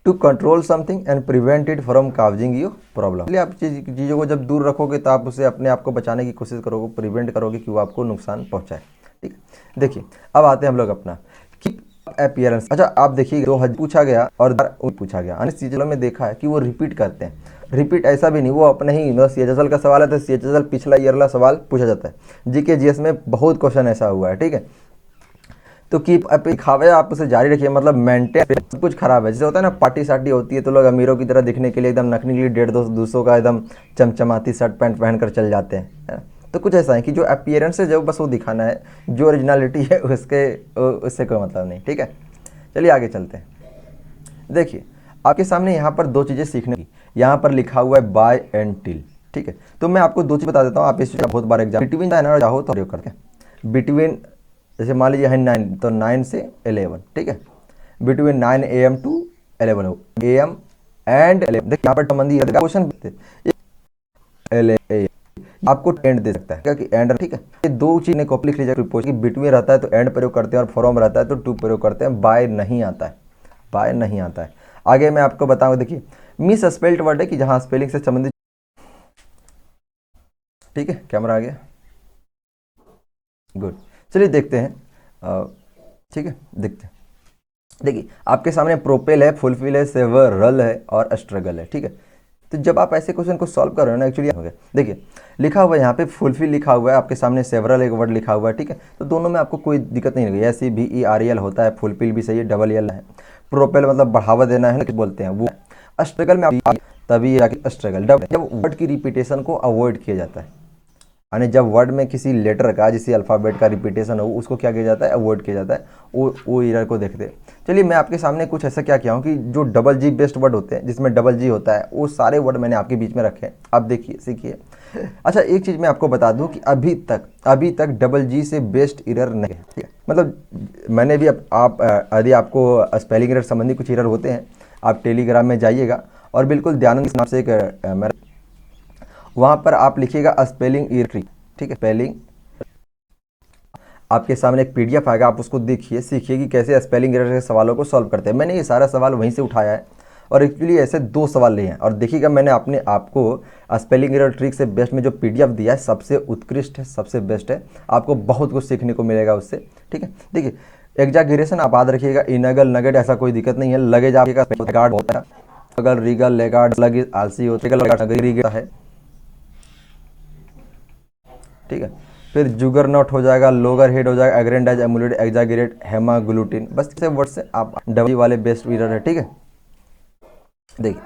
to control something and prevent it from causing you problem. इसलिए आप चीज़ों को जब दूर रखोगे तो आप उसे अपने आप को बचाने की कोशिश करोगे, प्रिवेंट करोगे कि वो आपको नुकसान पहुंचाए। ठीक है, देखिए अब आते हैं हम लोग अपना कीप अपीयरेंस। अच्छा आप देखिए 2000 पूछा गया और पूछा गया, अन्य सीजनों में देखा है कि वो रिपीट करते हैं। रिपीट ऐसा भी नहीं, वो अपने ही मतलब CHSL का सवाल है तो CHSL पिछला ईयर वाला सवाल पूछा जाता है। GK GS में बहुत क्वेश्चन ऐसा हुआ है। ठीक है, तो कीप अप दिखावे आप उसे जारी रखिए, मतलब मेंटेन। सब कुछ खराब है, जैसे होता है ना पार्टी सार्टी होती है तो लोग अमीरों की तरह दिखने के लिए एकदम नखने के लिए 150-200 का एकदम चमचमाती शर्ट पैंट पहन कर चल जाते हैं, है ना। तो कुछ ऐसा है कि जो अपीयरेंस है जो बस वो दिखाना है, जो ओरिजिनलिटी है उससे कोई मतलब नहीं। ठीक है, चलिए आगे चलते हैं। देखिए आपके सामने यहाँ पर 2 चीज़ें सीखने की, यहाँ पर लिखा हुआ है बाय एंड टिल। ठीक है, तो मैं आपको 2 चीज़ बता देता हूँ, आप इस बहुत बार एग्जाम बिटवीन है ना, चाहो तो करते हैं बिटवीन, जैसे मान लीजिए है 9 तो 9 से 11। ठीक है, between 9 AM to 11 AM and 11। देखिए यहाँ पर संबंधी क्वेश्चन आपको एंड दे सकता है क्या कि एंड। ठीक है, ये 2 चीज ने कॉपी लिख लीजिए प्रीपोजिशन की, बिटवीन रहता है तो एंड प्रयोग करते हैं और फ्रॉम रहता है तो टू प्रयोग करते हैं। बाय नहीं आता है, बाय नहीं आता है। आगे मैं आपको बताऊंगा, देखिए मिस स्पेल्ड वर्ड है कि जहाँ स्पेलिंग से संबंधित, ठीक है। कैमरा आ गया, गुड। चलिए देखते हैं, ठीक है, देखते हैं। देखिए आपके सामने प्रोपेल है, फुलफिल है, सेवरल है और स्ट्रगल है, ठीक है। तो जब आप ऐसे क्वेश्चन को सॉल्व कर रहे हो ना, एक्चुअली हो गया, देखिए लिखा हुआ है यहाँ पे फुलफिल लिखा हुआ है, आपके सामने सेवरल एक वर्ड लिखा हुआ है, ठीक है। तो दोनों में आपको कोई दिक्कत नहीं होगी, SEVEREL होता है, फुलफिल भी सही है, डबल एल है। प्रोपेल मतलब बढ़ावा देना है ना, बोलते हैं वो। स्ट्रगल में आप तभी आके स्ट्रगल, जब वर्ड की रिपीटेशन को अवॉइड किया जाता है, यानी जब वर्ड में किसी लेटर का, जिस अल्फ़ाबेट का रिपीटेशन हो, उसको क्या किया जाता है, अवॉइड किया जाता है, वो एरर को देखते हैं। चलिए मैं आपके सामने कुछ ऐसा क्या किया हूँ कि जो डबल जी बेस्ड वर्ड होते हैं, जिसमें डबल जी होता है, वो सारे वर्ड मैंने आपके बीच में रखे हैं, आप देखिए सीखिए। अच्छा एक चीज़ मैं आपको बता दूं कि अभी तक डबल जी से बेस्ट एरर नहीं है, ठीक है। मतलब मैंने भी आप यदि आपको स्पेलिंग एरर संबंधी कुछ एरर होते हैं, आप टेलीग्राम में जाइएगा और बिल्कुल ध्यान से नाम से एक वहाँ पर आप लिखिएगा स्पेलिंग एरर, ठीक है। स्पेलिंग, आपके सामने एक PDF आएगा, आप उसको देखिए, सीखिए कि कैसे स्पेलिंग एरर के सवालों को सॉल्व करते हैं। मैंने ये सारा सवाल वहीं से उठाया है और एक्चुअली ऐसे 2 सवाल लिए हैं, और देखिएगा मैंने आपको स्पेलिंग एरर ट्रिक से बेस्ट में जो PDF दिया है, सबसे उत्कृष्ट है, सबसे बेस्ट है, आपको बहुत कुछ सीखने को मिलेगा उससे, ठीक है। देखिए एग्जागरेशन आप याद रखिएगा, इनगल नगेट ऐसा कोई दिक्कत नहीं है, लगेज आपका लेगार्ड होता है, अगर रीगल लेगार्ड लगेज आलसी होता है, ठीक है। फिर जुगरनॉट हो जाएगा, लोगर हेड हो जाएगा, एग्रेंडाइज, एमुलेट, एग्जागरेट, हेमाग्लूटिन, बस ऐसे वर्ड से आप डबल वाले बेस्ट एरर है, ठीक है। देखिए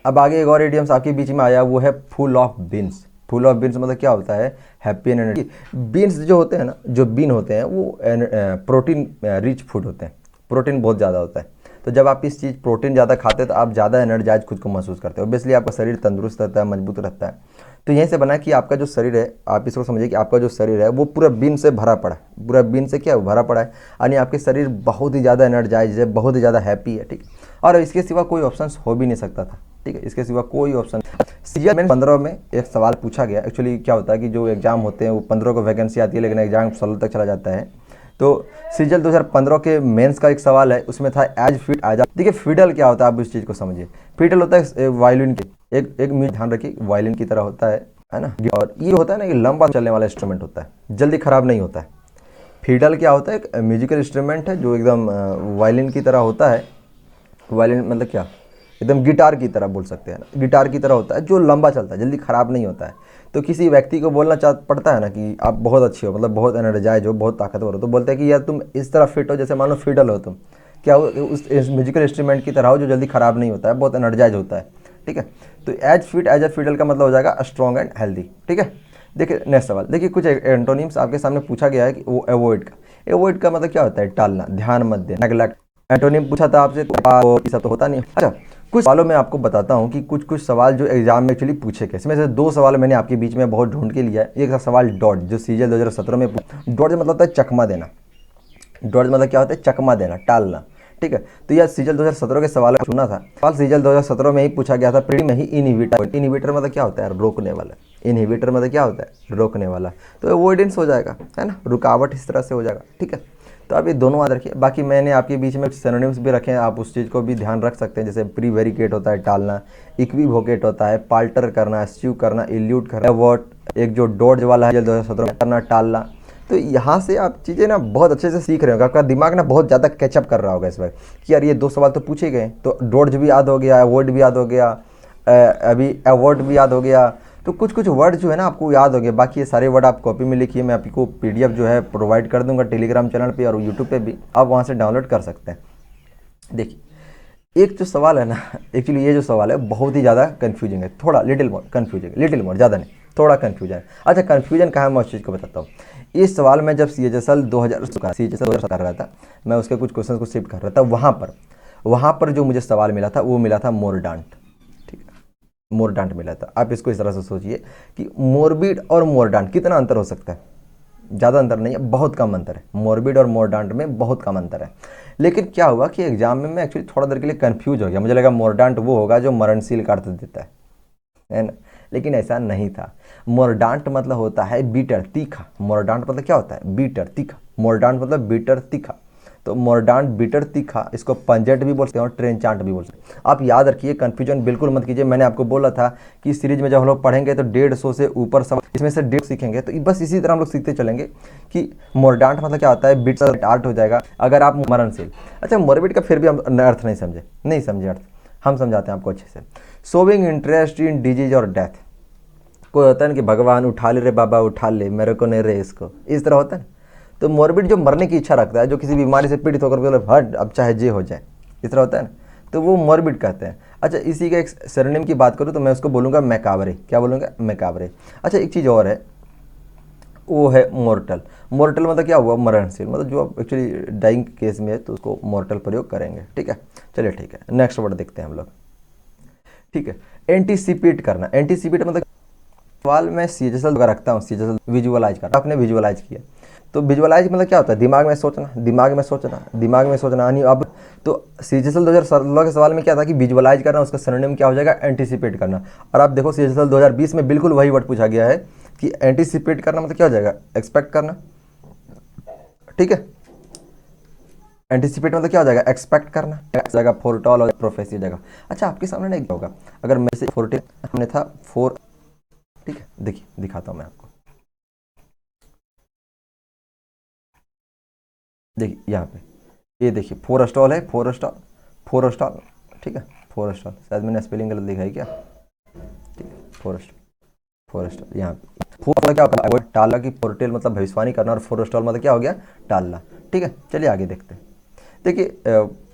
अब आगे एक और इडियम्स आपके बीच में आया, वो है full of beans. Full of beans मतलब क्या होता है, हैप्पी एंड एनर्जी। बीन्स जो होते हैं ना, जो बीन होते हैं वो प्रोटीन रिच फूड होते हैं, प्रोटीन बहुत ज़्यादा होता है। तो जब आप इस चीज़ प्रोटीन ज़्यादा खाते हैं तो आप ज़्यादा एनर्जाइज खुद को महसूस करते हो, ऑब्वियसली आपका शरीर तंदुरुस्त रहता है, मजबूत रहता है। तो यहीं से बना कि आपका जो शरीर है, आप इसको समझिए कि आपका जो शरीर है वो पूरा बीन से भरा पड़ा है, पूरा बीन से क्या भरा पड़ा है, यानी आपके शरीर बहुत ही ज़्यादा एनर्जाइज है, बहुत ही ज़्यादा हैप्पी है, ठीक है। और इसके सिवा कोई ऑप्शन हो भी नहीं सकता था, ठीक है, इसके सिवा कोई ऑप्शन। सीजन में 15 में एक सवाल पूछा गया, एक्चुअली क्या होता है कि जो एग्जाम होते हैं वो 15 को वैकेंसी आती है, लेकिन एग्जाम 16 तक चला जाता है। तो सीजल 2015 के मेंस का एक सवाल है, उसमें था एज फिट एज। देखिए फिडल क्या होता है, आप इस चीज़ को समझिए। फिडल होता है वायलिन के, एक म्यूजिक ध्यान रखिए, वायलिन की तरह होता है ना। और ये होता है ना कि लंबा चलने वाला इंस्ट्रूमेंट होता है, जल्दी खराब नहीं होता है। फिडल क्या होता है, एक म्यूजिकल इंस्ट्रूमेंट है जो एकदम वायलिन की तरह होता है। वायलिन मतलब क्या, एकदम गिटार की तरह बोल सकते हैं ना, गिटार की तरह होता है, जो लंबा चलता है, जल्दी खराब नहीं होता है। तो किसी व्यक्ति को बोलना पड़ता है ना कि आप बहुत अच्छे हो, मतलब बहुत एनर्जाइज हो, बहुत ताकतवर हो, तो बोलते हैं कि यार तुम इस तरह फिट हो जैसे मान लो फिडल हो तुम, क्या हो उस म्यूजिकल इंस्ट्रूमेंट की तरह हो जो जल्दी खराब नहीं होता है, बहुत एनर्जाइज होता है, ठीक है। तो as fit as a fiddle का मतलब हो जाएगा स्ट्रॉन्ग एंड हेल्दी, ठीक है। देखिए नेक्स्ट सवाल, देखिए कुछ एंटोनिम्स आपके सामने पूछा गया है कि वो एवॉइड का मतलब क्या होता है, टालना, ध्यान मत देना, नेग्लेक्ट। एंटोनिम पूछा था आपसे, तो ये सब तो होता नहीं। अच्छा कुछ सवालों में आपको बताता हूँ कि कुछ सवाल जो एग्जाम में एक्चुअली पूछे गए, इसमें से 2 सवाल मैंने आपके बीच में बहुत ढूंढ के लिया है। एक सवाल डॉट, जो सीजल 2017 में, डॉट मतलब होता है चकमा देना, डॉट मतलब क्या होता है, चकमा देना, टालना, ठीक है। तो यह सीजल 2017 के सवाल चुना था, सवाल सीजल 2017 में ही पूछा गया था, प्री में ही। इनहिबिटर मतलब क्या होता है, रोकने वाला। इनहिबिटर मतलब क्या होता है, रोकने वाला। तो अवॉइडेंस हो जाएगा, है ना, रुकावट इस तरह से हो जाएगा, ठीक है। तो आप ये दोनों याद रखिए। बाकी मैंने आपके बीच में सिनोनिम्स भी रखे हैं, आप उस चीज़ को भी ध्यान रख सकते हैं, जैसे प्रीवेरिकेट होता है टालना, इक्विवोकेट होता है पाल्टर करना, स्च्यू करना, इल्यूट करना, वॉट एक जो डॉज वाला है 2017 करना, टालना। तो यहाँ से आप चीज़ें ना बहुत अच्छे से सीख रहे होगा, आपका दिमाग ना बहुत ज़्यादा कैचअप कर रहा होगा इस वक्त कि यार ये 2 सवाल तो पूछे गए, तो डॉज भी याद हो गया, अवॉइड भी याद हो गया, अभी अवॉइड भी याद हो गया। तो कुछ वर्ड जो है ना आपको याद हो गया, बाकी ये सारे वर्ड आप कॉपी में लिखिए, मैं आपको PDF जो है प्रोवाइड कर दूंगा टेलीग्राम चैनल पे और यूट्यूब पे भी, आप वहाँ से डाउनलोड कर सकते हैं। देखिए एक जो सवाल है ना, एक्चुअली ये जो सवाल है बहुत ही ज़्यादा कन्फ्यूजिंग है, थोड़ा little more confusing, little more, ज़्यादा नहीं, थोड़ा कन्फ्यूजन है। अच्छा कन्फ्यूजन कहाँ है, मैं उस चीज़ को बताता हूँ। इस सवाल में जब CHSL 2000 कर रहा था, मैं उसके कुछ क्वेश्चन को शिफ्ट कर रहा था, वहाँ पर जो मुझे सवाल मिला था वो मिला था मोरडांट, ठीक है, मोरडांट मिला था। आप इसको इस तरह से सोचिए कि मोरबिड और मोरडांट कितना अंतर हो सकता है, ज़्यादा अंतर नहीं है, बहुत कम अंतर है, मोरबिड और मोरडांट में बहुत कम अंतर है। लेकिन क्या हुआ कि एग्जाम में मैं एक्चुअली थोड़ा देर के लिए कंफ्यूज हो गया, मुझे लगा मोरडांट वो होगा जो मरणशील का अर्थ देता है ना, लेकिन ऐसा नहीं था। मोरडांट मतलब होता है बीटर, तीखा। मोरडांट मतलब क्या होता है, बीटर, तीखा। मोरडांट मतलब बीटर, तीखा। तो मोर्डांट बिटर तीखा, इसको पंजेंट भी बोल सकते हैं और ट्रेंचांट भी बोल सकते हैं। आप याद रखिए, कन्फ्यूजन बिल्कुल मत कीजिए। मैंने आपको बोला था कि सीरीज में जब हम लोग पढ़ेंगे तो 150 से ऊपर सवाल, इसमें से 150 सीखेंगे, तो बस इसी तरह हम लोग सीखते चलेंगे कि मोर्डांट मतलब क्या होता है, बिट आर्ट हो जाएगा अगर आप मरणशील। अच्छा, मोरबिड का फिर भी हम अर्थ नहीं समझे अर्थ, हम समझाते हैं आपको अच्छे से। शोविंग इंटरेस्ट इन डिजीज और डेथ, कोई होता है ना कि भगवान उठा ले रे बाबा उठा ले, मेरे को नहीं रे इसको, इस तरह होता है। तो मोरबिड जो मरने की इच्छा रखता है, जो किसी बीमारी से पीड़ित होकर बोले हट अब चाहे जे हो जाए, इस तरह होता है ना, तो वो मोरबिड कहते हैं। अच्छा, इसी का एक सरनेम की बात करूँ तो मैं उसको बोलूँगा मैकाब्रे। क्या बोलूँगा? मैकाब्रे। अच्छा, एक चीज़ और है, वो है मोर्टल। मोर्टल मतलब क्या हुआ? मरणशील, मतलब जो एक्चुअली डाइंग केस में है तो उसको मोर्टल प्रयोग करेंगे। ठीक है, चलिए ठीक है, नेक्स्ट वर्ड देखते हैं हम लोग। ठीक है, एंटीसिपेट करना। एंटीसिपेट मतलब सवाल में सीजल रखता हूँ, सीजल विजुअलाइज करना, आपने विजुअलाइज किया तो विजुअलाइज मतलब क्या होता है? दिमाग में सोचना, दिमाग में सोचना, दिमाग में सोचना। यानी अब तो सीजल 2016 के सवाल में क्या था कि विजुअलाइज करना, उसका सिनोनिम क्या हो जाएगा? एंटीसिपेट करना। और आप देखो सीजल 2020 में बिल्कुल वही वर्ड पूछा गया है कि एंटीसिपेट करना मतलब क्या हो जाएगा? एक्सपेक्ट करना। ठीक है, एंटीसिपेट मतलब क्या हो जाएगा? एक्सपेक्ट करना जाएगा, फोरटॉल और प्रोफेसी जाएगा। अच्छा, आपके सामने नहीं होगा, अगर मैं से फोरटेल हमने था फोर, ठीक है, देखिए दिखाता हूं मैं आपको। देखिए यहाँ पे, ये देखिए फोरस्टॉल है, फोरस्टॉल, फोरस्टॉल। ठीक है, फोरस्टॉल, शायद मैंने स्पेलिंग गलत लिखा है क्या? ठीक है, फोरस्टॉल, फोरस्टॉल। यहाँ पे फोर मतलब क्या होगा? वो टालना की पोर्टेल मतलब भविष्यवाणी करना, और फोरस्टॉल मतलब क्या हो गया? टालना। ठीक है, चलिए आगे देखते हैं। देखिए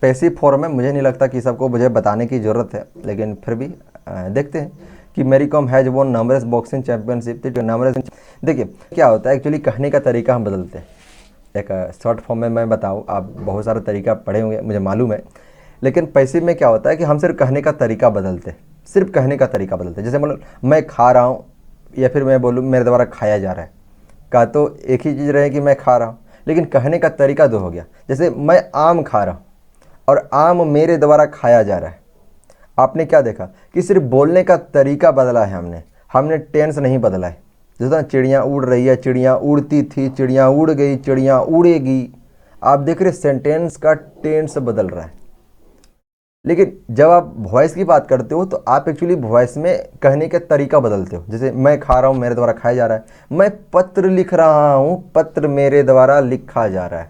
पैसिव फॉर्म है, मुझे नहीं लगता कि सबको मुझे बताने की ज़रूरत है, लेकिन फिर भी देखते हैं कि Mary Kom has won numbers boxing championship. देखिए क्या होता है, एक्चुअली कहने का तरीका हम बदलते हैं। एक शॉर्ट फॉर्म में मैं बताऊँ, आप बहुत सारा तरीका पढ़े होंगे मुझे मालूम है, लेकिन पैसिव में क्या होता है कि हम सिर्फ कहने का तरीका बदलते हैं, सिर्फ कहने का तरीका बदलते हैं। जैसे मतलब मैं खा रहा हूँ, या फिर मैं बोलूँ मेरे द्वारा खाया जा रहा है, का तो एक ही चीज़ रहे कि मैं खा रहा हूँ, लेकिन कहने का तरीका दो हो गया। जैसे मैं आम खा रहा हूँ और आम मेरे द्वारा खाया जा रहा है। आपने क्या देखा कि सिर्फ बोलने का तरीका बदला है, हमने टेंस नहीं बदला है। जैसे ना चिड़िया उड़ रही है, चिड़िया उड़ती थी, चिड़िया उड़ गई, चिड़िया उड़ेगी। आप देख रहे सेंटेंस का टेंस बदल रहा है। लेकिन जब आप वॉइस की बात करते हो तो आप एक्चुअली वॉइस में कहने का तरीका बदलते हो। जैसे मैं खा रहा हूँ, मेरे द्वारा खाया जा रहा है। मैं पत्र लिख रहा हूँ, पत्र मेरे द्वारा लिखा जा रहा है।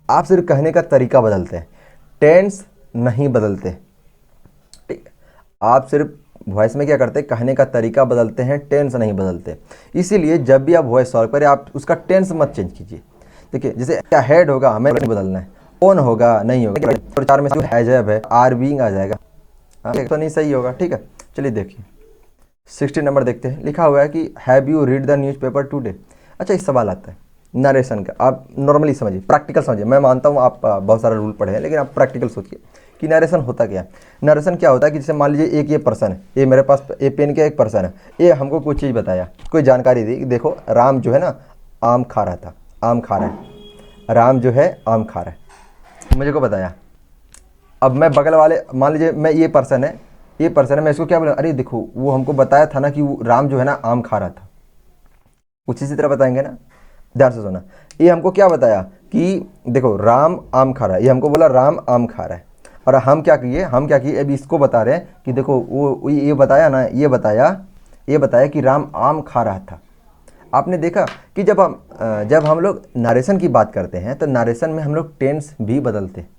आप सिर्फ कहने का तरीका बदलते हैं, टेंस नहीं बदलते। ठीक, आप सिर्फ वॉइस में क्या करते हैं? कहने का तरीका बदलते हैं, टेंस नहीं बदलते। इसीलिए जब भी आप वॉइस सॉल्व करें, आप उसका टेंस मत चेंज कीजिए। देखिए जैसे क्या हेड होगा, हमें नहीं बदलना है, ओन होगा नहीं होगा, और चार में जो हैजब है आर बीइंग आ जाएगा, तो नहीं सही होगा। ठीक है, चलिए देखिए 60 नंबर देखते हैं। लिखा हुआ है कि have you read the newspaper today. अच्छा, इस सवाल आता है नरेशन का, आप नॉर्मली समझिए, प्रैक्टिकल समझिए। मैं मानता हूँ आप बहुत सारा रूल पढ़े हैं, लेकिन आप प्रैक्टिकल सोचिए कि नरेशन होता क्या है। नरेशन क्या होता है कि जैसे मान लीजिए एक ये पर्सन है, ये मेरे पास ये पेन का एक पर्सन है, ये हमको कुछ चीज़ बताया, कोई जानकारी दी कि देखो राम जो है ना आम खा रहा था, आम खा रहा है, राम जो है आम खा रहा है, मुझे को बताया। अब मैं बगल वाले, मान लीजिए मैं ये पर्सन है, ये पर्सन है, मैं इसको क्या बोला? अरे देखो वो हमको बताया था ना कि वो राम जो है ना आम खा रहा था, कुछ इसी तरह बताएंगे ना। ध्यान से सुना, ये हमको क्या बताया कि देखो राम आम खा रहा है, ये हमको बोला राम आम खा रहा है, और हम क्या किए, अब इसको बता रहे हैं कि देखो वो ये बताया ना, ये बताया कि राम आम खा रहा था। आपने देखा कि जब हम लोग नरेशन की बात करते हैं तो नरेशन में हम लोग टेंस भी बदलते हैं।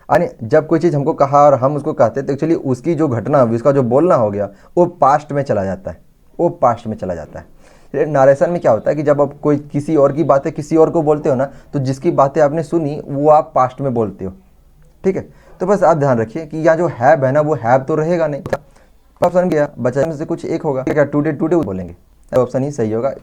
यानी जब कोई चीज़ हमको कहा और हम उसको कहते हैं तो एक्चुअली उसकी जो घटना, उसका जो बोलना हो गया, वो पास्ट में चला जाता है, वो पास्ट में चला जाता है। नरेशन में क्या होता है कि जब आप कोई किसी और की बातें किसी और को बोलते हो ना, तो जिसकी बातें आपने सुनी वो आप पास्ट में बोलते हो। ठीक है, तो बस आप ध्यान रखिए कि यहाँ जो हैव है ना, वो हैव तो रहेगा नहीं। ऑप्शन गया बचा में से कुछ एक होगा, क्या टुडे टुडे बोलेंगे, ऑप्शन ही सही होगा।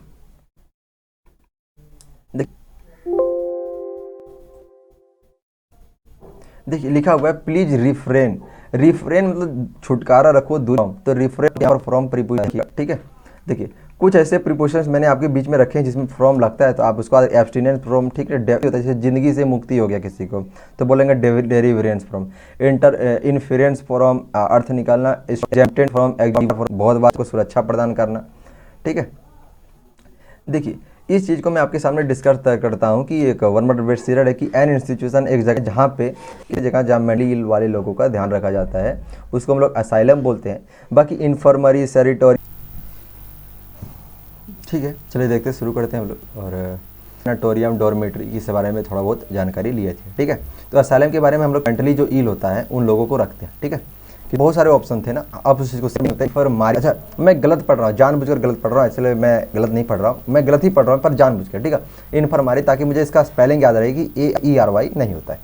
देखिए लिखा हुआ है प्लीज रिफ्रेन। रिफ्रेन मतलब छुटकारा रखो, दूर, तो रिफ्रेन और फ्रॉम प्रीपोजिशन। ठीक है, देखिए कुछ ऐसे प्रीपोजिशंस मैंने आपके बीच में रखे हैं जिसमें फ्रॉम लगता है, तो आप उसको एब्सटिनेंस फ्रॉम, ठीक है, होता है जैसे जिंदगी से मुक्ति हो गया किसी को तो बोलेंगे डेरिवेरेंस फ्रॉम, इन्फ्रेंस फ्रॉम अर्थ निकालना, फ्रॉम बहुत बात को सुरक्षा प्रदान करना। ठीक है, देखिए इस चीज़ को मैं आपके सामने डिस्कस करता हूँ कि एक वन वर्ड बेस्ड सीरियल है कि एन इंस्टीट्यूशन, एक जगह जहाँ पे इस जगह जहाँ मेंटली इल वाले लोगों का ध्यान रखा जाता है उसको हम लोग असाइलम बोलते हैं। बाकी इन्फर्मरी, सैनिटोरी, ठीक है चलिए देखते शुरू करते हैं हम लोग। और सैनिटोरियम, डॉर्मेट्री इस बारे में थोड़ा बहुत जानकारी लिए थे, ठीक है। तो असाइलम के बारे में हम लोग मेंटली जो इल होता है उन लोगों को रखते हैं, ठीक है। कि बहुत सारे ऑप्शन थे ना, आप उस चीज़ को समझते हैं। पर मारी, अच्छा मैं गलत पढ़ रहा हूँ, जानबूझकर गलत पढ़ रहा हूँ, इसलिए मैं गलत नहीं पढ़ रहा हूँ, मैं गलत ही पढ़ रहा हूँ पर जानबूझकर, ठीक है। इन्फर्मारी, ताकि मुझे इसका स्पेलिंग याद रहे कि AERY नहीं होता है।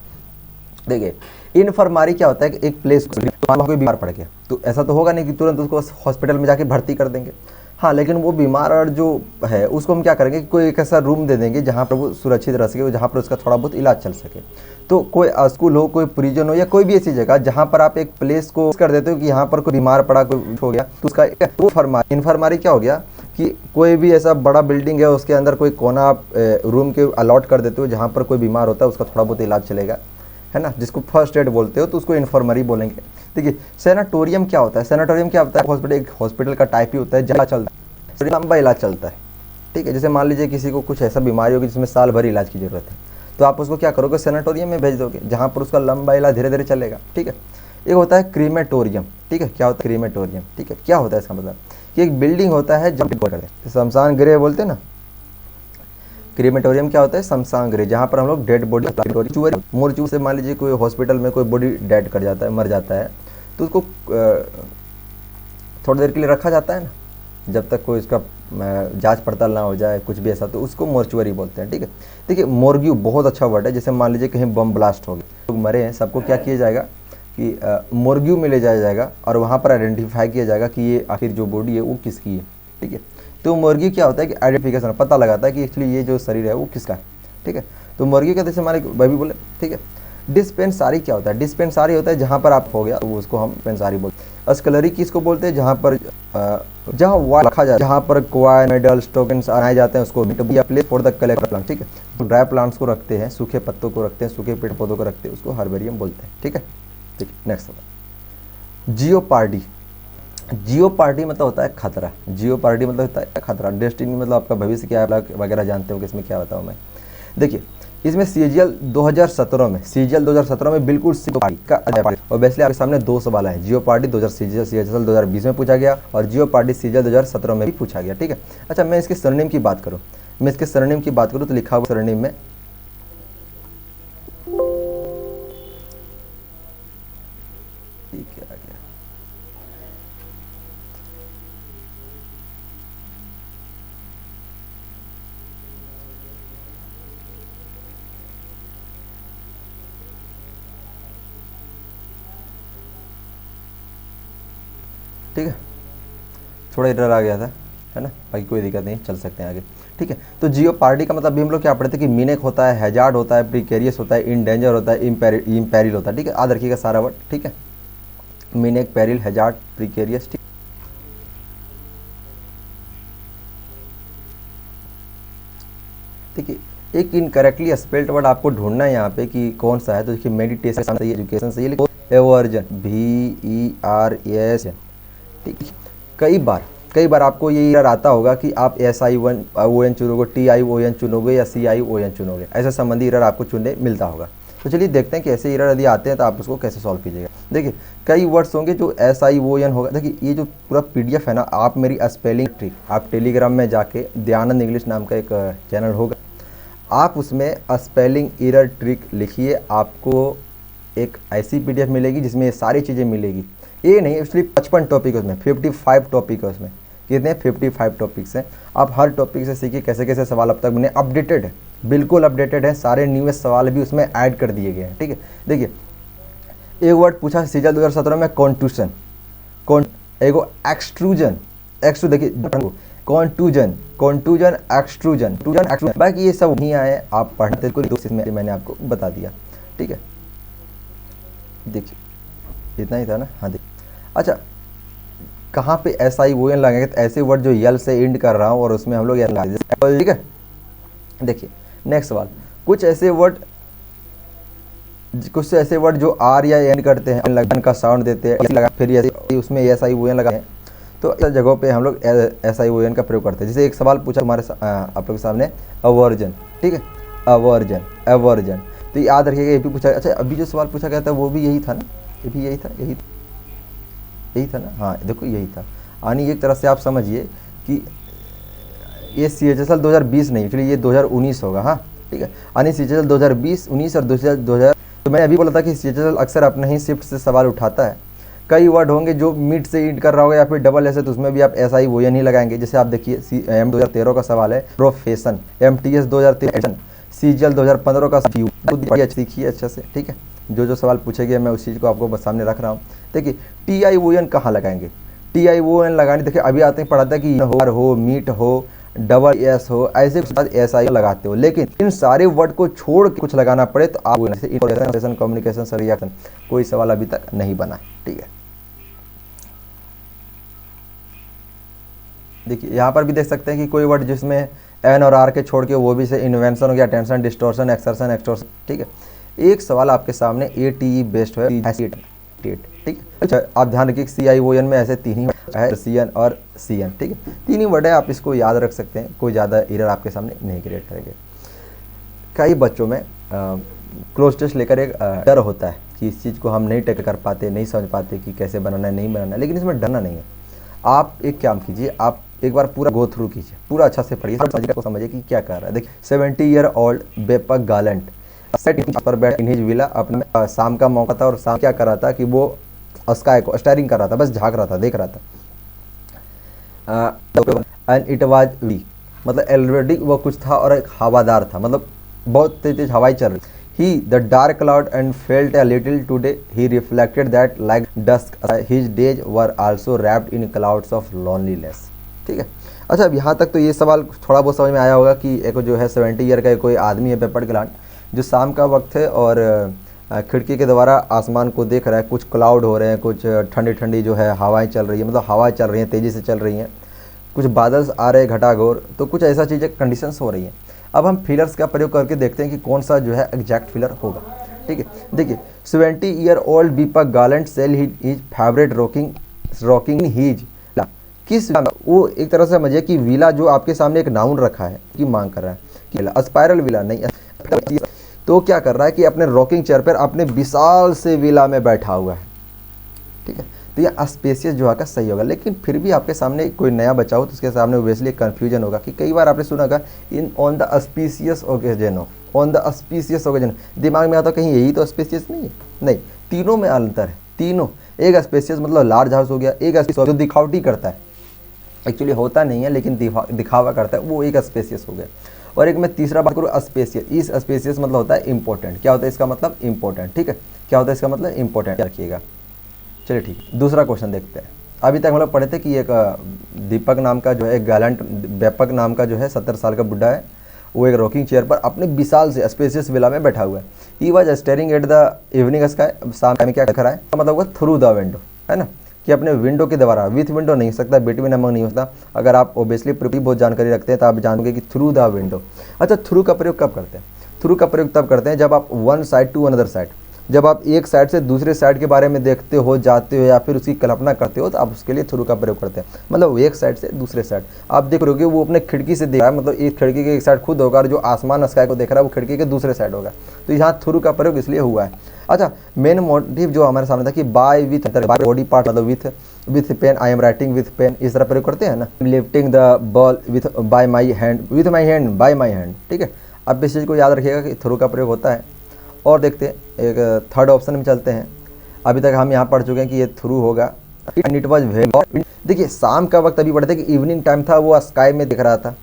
देखिए इन्फर्मारी क्या होता है कि एक प्लेस को कोई बीमार पड़ गया तो ऐसा तो होगा नहीं कि तुरंत उसको हॉस्पिटल में जाके भर्ती कर देंगे। हाँ, लेकिन वो बीमार और जो है उसको हम क्या करेंगे, कोई एक ऐसा रूम दे देंगे जहाँ पर वो सुरक्षित रह सके, जहाँ पर उसका थोड़ा बहुत इलाज चल सके। तो कोई स्कूल हो, कोई प्रिजन हो, या कोई भी ऐसी जगह जहाँ पर आप एक प्लेस को कर देते हो कि यहाँ पर कोई बीमार पड़ा, कोई हो गया तो उसका वो इन्फर्मारी क्या हो गया कि कोई भी ऐसा बड़ा बिल्डिंग है उसके अंदर कोई कोना आप रूम के अलॉट कर देते हो जहाँ पर कोई बीमार होता है उसका थोड़ा बहुत इलाज चलेगा, है ना, जिसको फर्स्ट एड बोलते हो, तो उसको इन्फर्मरी बोलेंगे। देखिए सैनिटोरियम क्या होता है, सैनिटोरियम क्या होता है, हॉस्पिटल, एक हॉस्पिटल का टाइप ही होता है जहाँ चलता है, लंबा इलाज चलता है, ठीक है। जैसे मान लीजिए किसी को कुछ ऐसा बीमारी होगी जिसमें साल भर इलाज की जरूरत है, तो आप उसको क्या करोगे, सैनिटोरियम में भेज दोगे जहाँ पर उसका लंबा इलाज धीरे धीरे चलेगा, ठीक है। एक होता है क्रीमेटोरियम, ठीक है। क्या होता है क्रीमेटोरियम, ठीक है। क्या होता है इसका मतलब कि एक बिल्डिंग होता है जब शमशान गृह बोलते हैं ना, क्रीमेटोरियम क्या होता है, शमशान गृह, जहाँ पर हम लोग डेड बॉडी, मोर्चू से मान लीजिए कोई हॉस्पिटल में कोई बॉडी डेड कर जाता है, मर जाता है, तो उसको थोड़ी देर के लिए रखा जाता है ना, जब तक कोई इसका जांच पड़ताल ना हो जाए, कुछ भी ऐसा, तो उसको मोर्चुअरी बोलते हैं, ठीक है। देखिए मोर्ग्यू बहुत अच्छा वर्ड है। जैसे मान लीजिए कहीं बम ब्लास्ट हो गया, लोग मरे हैं, सबको क्या किया जाएगा कि मोर्ग्यू में ले जाया जाएगा और वहाँ पर आइडेंटिफाई किया जाएगा कि ये आखिर जो बॉडी है वो किसकी है, ठीक है। तो मोर्गी क्या होता है कि आइडेंटिफिकेशन, पता लगाता है कि एक्चुअली ये जो शरीर है वो किसका है, ठीक है। तो मुर्गी का जैसे हमारे भाई बोले, ठीक है। डिस्पेंसारी क्या होता है, डिस्पेंसारी होता है जहाँ पर आप हो गया तो उसको हम पेंसारी बोलते हैं। अस्कलरी किसको बोलते हैं, जहाँ पर जहाँ वाल रखा जाए, जहाँ पर क्वाइन, मेडल्स, टोकन्स बनाए जाते हैं, उसको place for the collect plant, ठीक है। तो ड्राई प्लांट्स को रखते हैं, सूखे पत्तों को रखते हैं, सूखे पेड़ पौधों को रखते हैं, उसको हर्बेरियम बोलते हैं, ठीक है। ठीक है, नेक्स्ट जियोपार्डी। जियोपार्डी मतलब होता है खतरा, जियोपार्डी मतलब होता है खतरा। डेस्टिनी मतलब आपका भविष्य क्या है वगैरह जानते हो कि इसमें क्या बताऊँ मैं। देखिए इसमें सीजीएल 2017 में, सीजीएल 2017 में बिल्कुल का और वैसे आपके सामने दो सवाल है। जियोपार्डी 2020 में पूछा गया और जियोपार्डी सीजीएल 2017 में भी पूछा गया, ठीक है। अच्छा मैं इसके सरनेम की बात करूँ, मैं इसके सरनेम की बात करूँ तो लिखा हुआ सरनेम में क्या गया, ठीक है, थोड़ा एरर आ गया था, है ना, बाकी कोई दिक्कत नहीं, चल सकते हैं आगे, ठीक है। तो जियोपार्डी का मतलब भी हम लोग क्या पढ़ते हैं कि मीनेक होता है, हैजार्ड होता है, प्रिकेरियस होता है, इन डेंजर होता है, इम्पेरिल होता है, ठीक है। याद रखिएगा सारा वर्ड, ठीक है। मीनेक, पेरिल, हैजार्ड, प्रिकेरियस, ठीक। देखिए एक इनकरेक्टली स्पेल्ड वर्ड आपको ढूंढना है यहाँ पे कि कौन सा है। तो देखिए मेडिटेशन सही, एजुकेशन सही, लिखो एवर्जन, VERS, ठीक। कई बार आपको ये एरर आता होगा कि आप SION चुनोगे, TION चुनोगे या CION चुनोगे, ऐसा संबंधी एरर आपको चुनने मिलता होगा। तो चलिए देखते हैं कि ऐसे एरर यदि आते हैं तो आप उसको कैसे सॉल्व कीजिएगा। देखिए कई वर्ड्स होंगे जो SION होगा। देखिए ये जो पूरा PDF है ना, आप मेरी स्पेलिंग ट्रिक, आप टेलीग्राम में जाके दयानंद इंग्लिश नाम का एक चैनल होगा, आप उसमें स्पेलिंग एरर ट्रिक लिखिए, आपको एक ऐसी PDF मिलेगी जिसमें ये सारी चीज़ें मिलेगी। ये नहीं, एक्चुअली 55 टॉपिक है उसमें, 55 टॉपिक है उसमें। कितने 55 टॉपिक्स हैं। आप हर टॉपिक से सीखिए कैसे कैसे सवाल अब तक बने, अपडेटेड है, बिल्कुल अपडेटेड है, सारे न्यूएस्ट सवाल भी उसमें ऐड कर दिए गए हैं, ठीक है। देखिए एक वर्ड पूछा सीजीएल 2017 में, कॉन्ट्यूशन, एगो एक्सट्रूजन, देखिए कॉन्टूजन, एक्सट्रूजन, बाकी ये सब नहीं आए, आप पढ़ते को में मैंने आपको बता दिया, ठीक है। देखिए इतना ही था ना, हाँ देखिए। अच्छा कहाँ पे SION लगेंगे, तो ऐसे वर्ड जो यल से एंड कर रहा हूँ और उसमें हम लोग लगा दीजिए, ठीक है। देखिए नेक्स्ट सवाल, कुछ ऐसे वर्ड जो R या एंड करते हैं, लगन का साउंड देते हैं, लगा फिर उसमें SION लगा है, तो ऐसा जगहों पे हम लोग SION का प्रयोग करते हैं। जैसे एक सवाल पूछा हमारे आप लोग के सामने अवर्जन, ठीक है, अवर्जन अवर्जन, तो याद रखिएगा ये भी पूछा। अच्छा अभी जो सवाल पूछा गया था वो भी यही था ना, ये भी यही था ना, हाँ देखो यही था। यानी एक तरह से आप समझिए कि ये CHSL 2020 नहीं, एक्चुअली ये 2019 होगा, हाँ ठीक है। यानी CHSL 2020, 19 और 2000। तो मैंने अभी बोला था कि CHSL अक्सर अपने ही शिफ्ट से सवाल उठाता है। कई वर्ड होंगे जो मिड से इंड कर रहा होगा या फिर डबल एस है, तो उसमें भी आप SION ही लगाएंगे। जैसे आप देखिए M 2013 का सवाल है प्रोफेशन, MTS 2013, CGL 2015 का सीखिए अच्छा से, ठीक है। जो सवाल पूछे गए मैं उस चीज़ को आपको बस सामने रख रहा हूँ। देखिए TION कहाँ लगाएंगे, TION लगाने, देखिए अभी आते हैं पढ़ाते हैं कि हो मीट हो डबल एस हो, ऐसे SION लगाते हो, लेकिन इन सारे वर्ड को छोड़ के कुछ लगाना पड़े तो आप इंफॉर्मेशन कम्युनिकेशन रिएक्शन कोई सवाल अभी तक नहीं बना, ठीक है। देखिए यहाँ पर भी देख सकते हैं कि कोई वर्ड जिसमें N और R के छोड़ के वो भी से इन्वेंशन हो गया, टेंशन, डिस्टोर्शन, एक्सर्शन, एक्सटोर्शन, ठीक है। एक सवाल आपके सामने ATE बेस्ड है, ठीक है। अच्छा आप ध्यान रखिए CION में ऐसे तीन ही है, CN और CN, ठीक है। तीन ही वर्ड है, आप इसको याद रख सकते हैं, कोई ज़्यादा एरर आपके सामने नहीं क्रिएट करेंगे। कई बच्चों में क्लोज टेस्ट लेकर एक डर होता है कि इस चीज़ को हम नहीं टेक कर पाते, नहीं समझ पाते कि कैसे बनाना है, नहीं बनाना है, लेकिन इसमें डरना नहीं है। आप एक काम कीजिए, आप एक बार पूरा गो थ्रू कीजिए, पूरा अच्छा से पढ़िए, समझिए कि क्या कर रहा है। देखिए 70 ईयर ओल्ड बेपक गालंट सेट पर बैठ इन हिज विला, अपने शाम का मौका था और शाम क्या कर रहा था कि वो स्काई को स्टायरिंग कर रहा था, बस झांक रहा था, देख रहा था। एंड इट वाज वी, मतलब ऑलरेडी वो कुछ था और एक हवादार था, मतलब बहुत तेज हवाई चल रही। He the dark cloud and felt a little today. He reflected that like dusk, his days were also wrapped in clouds of loneliness. ठीक है। अच्छा अब यहाँ तक तो ये सवाल थोड़ा बहुत समझ में आया होगा कि एक जो है 70 ईयर का कोई आदमी है पेपर ग्लांट, जो शाम का वक्त है और खिड़की के द्वारा आसमान को देख रहा है। कुछ क्लाउड हो रहे हैं, कुछ ठंडी ठंडी जो है हवाएं चल रही है, मतलब हवाएं चल रही हैं, तेज़ी से चल रही हैं, कुछ बादल आ रहे हैं घटाघोर, तो कुछ ऐसा चीज़ें कंडीशंस हो रही हैं। अब हम फिलर्स का प्रयोग करके देखते हैं कि कौन सा जो है एग्जैक्ट फिलर होगा, ठीक है। देखिए 70 year old Deepak Galant sell his favourite rocking he's, किस वो एक तरह से समझिए कि विला जो आपके सामने एक नाउन रखा है की मांग कर रहा है कि स्पाइरल विला नहीं, तो क्या कर रहा है कि अपने रॉकिंग चेयर पर अपने विशाल से विला में बैठा हुआ है, ठीक है। तो ये स्पेसियस जो है का सही होगा, लेकिन फिर भी आपके सामने कोई नया बच्चा हो तो उसके सामने ओबियसली कन्फ्यूजन होगा कि कई बार आपने सुना होगा in on the auspicious occasion of, on the auspicious occasion, दिमाग में आता कहीं यही तो स्पेसियस नहीं है, नहीं, तीनों में अंतर है, तीनों। एक स्पेसियस मतलब लार्ज हाउस हो गया, एक जो दिखावटी करता है, एक्चुअली होता नहीं है लेकिन दिखावा करता है, वो एक स्पेसियस हो गया। और एक मैं तीसरा बात करूँ स्पेसियस, इस स्पेसियस मतलब होता है इंपॉर्टेंट। क्या होता है इसका मतलब इंपॉर्टेंट, ठीक है, क्या होता है इसका मतलब इंपॉर्टेंट, रखिएगा। चलिए ठीक है, दूसरा क्वेश्चन देखते हैं। अभी तक हम लोग पढ़े थे कि एक दीपक नाम का जो है एक गालंट बेपक नाम का जो है 70 साल का बुढ़ा है, वो एक रॉकिंग चेयर पर अपने विशाल से स्पेसियस विला में बैठा हुआ है। He was staring at the evening sky, शाम में क्या देख रहा है, मतलब होगा थ्रू द विंडो, है ना, कि अपने विंडो के द्वारा, विथ विंडो नहीं हो सकता, बिटवीन अमंग नहीं होता। अगर आप ओबियसली बहुत जानकारी रखते हैं तो आप जानोगे कि थ्रू द विंडो। अच्छा थ्रू का प्रयोग कब करते हैं, थ्रू का प्रयोग तब करते हैं जब आप one side to another side, जब आप एक साइड से दूसरे साइड के बारे में देखते हो, जाते हो या फिर उसकी कल्पना करते हो, तो आप उसके लिए थ्रू का प्रयोग करते हैं। मतलब एक साइड से दूसरे साइड आप देख रहे हो कि वो अपने खिड़की से देख रहा है, मतलब एक खिड़की के एक साइड खुद होगा और जो आसमान स्काई को देख रहा है वो खिड़की के दूसरे साइड होगा, तो यहाँ थ्रू का प्रयोग इसलिए हुआ है। अच्छा मेन मोटिव जो हमारे सामने था कि बाय विथ बॉडी पार्ट, मतलब with pen, I am writing with pen, इस तरह प्रयोग करते हैं ना। Lifting the ball with by my hand, with my hand, by my hand, ठीक है। अब इस चीज़ को याद रखिएगा कि थ्रू का प्रयोग होता है। और देखते हैं एक थर्ड ऑप्शन में चलते हैं। अभी तक हम यहाँ पढ़ चुके हैं कि ये थ्रू होगा। एंड इट वॉज वेरी, देखिए शाम का वक्त अभी पढ़ते कि इवनिंग टाइम था, वो स्काई में दिख रहा था।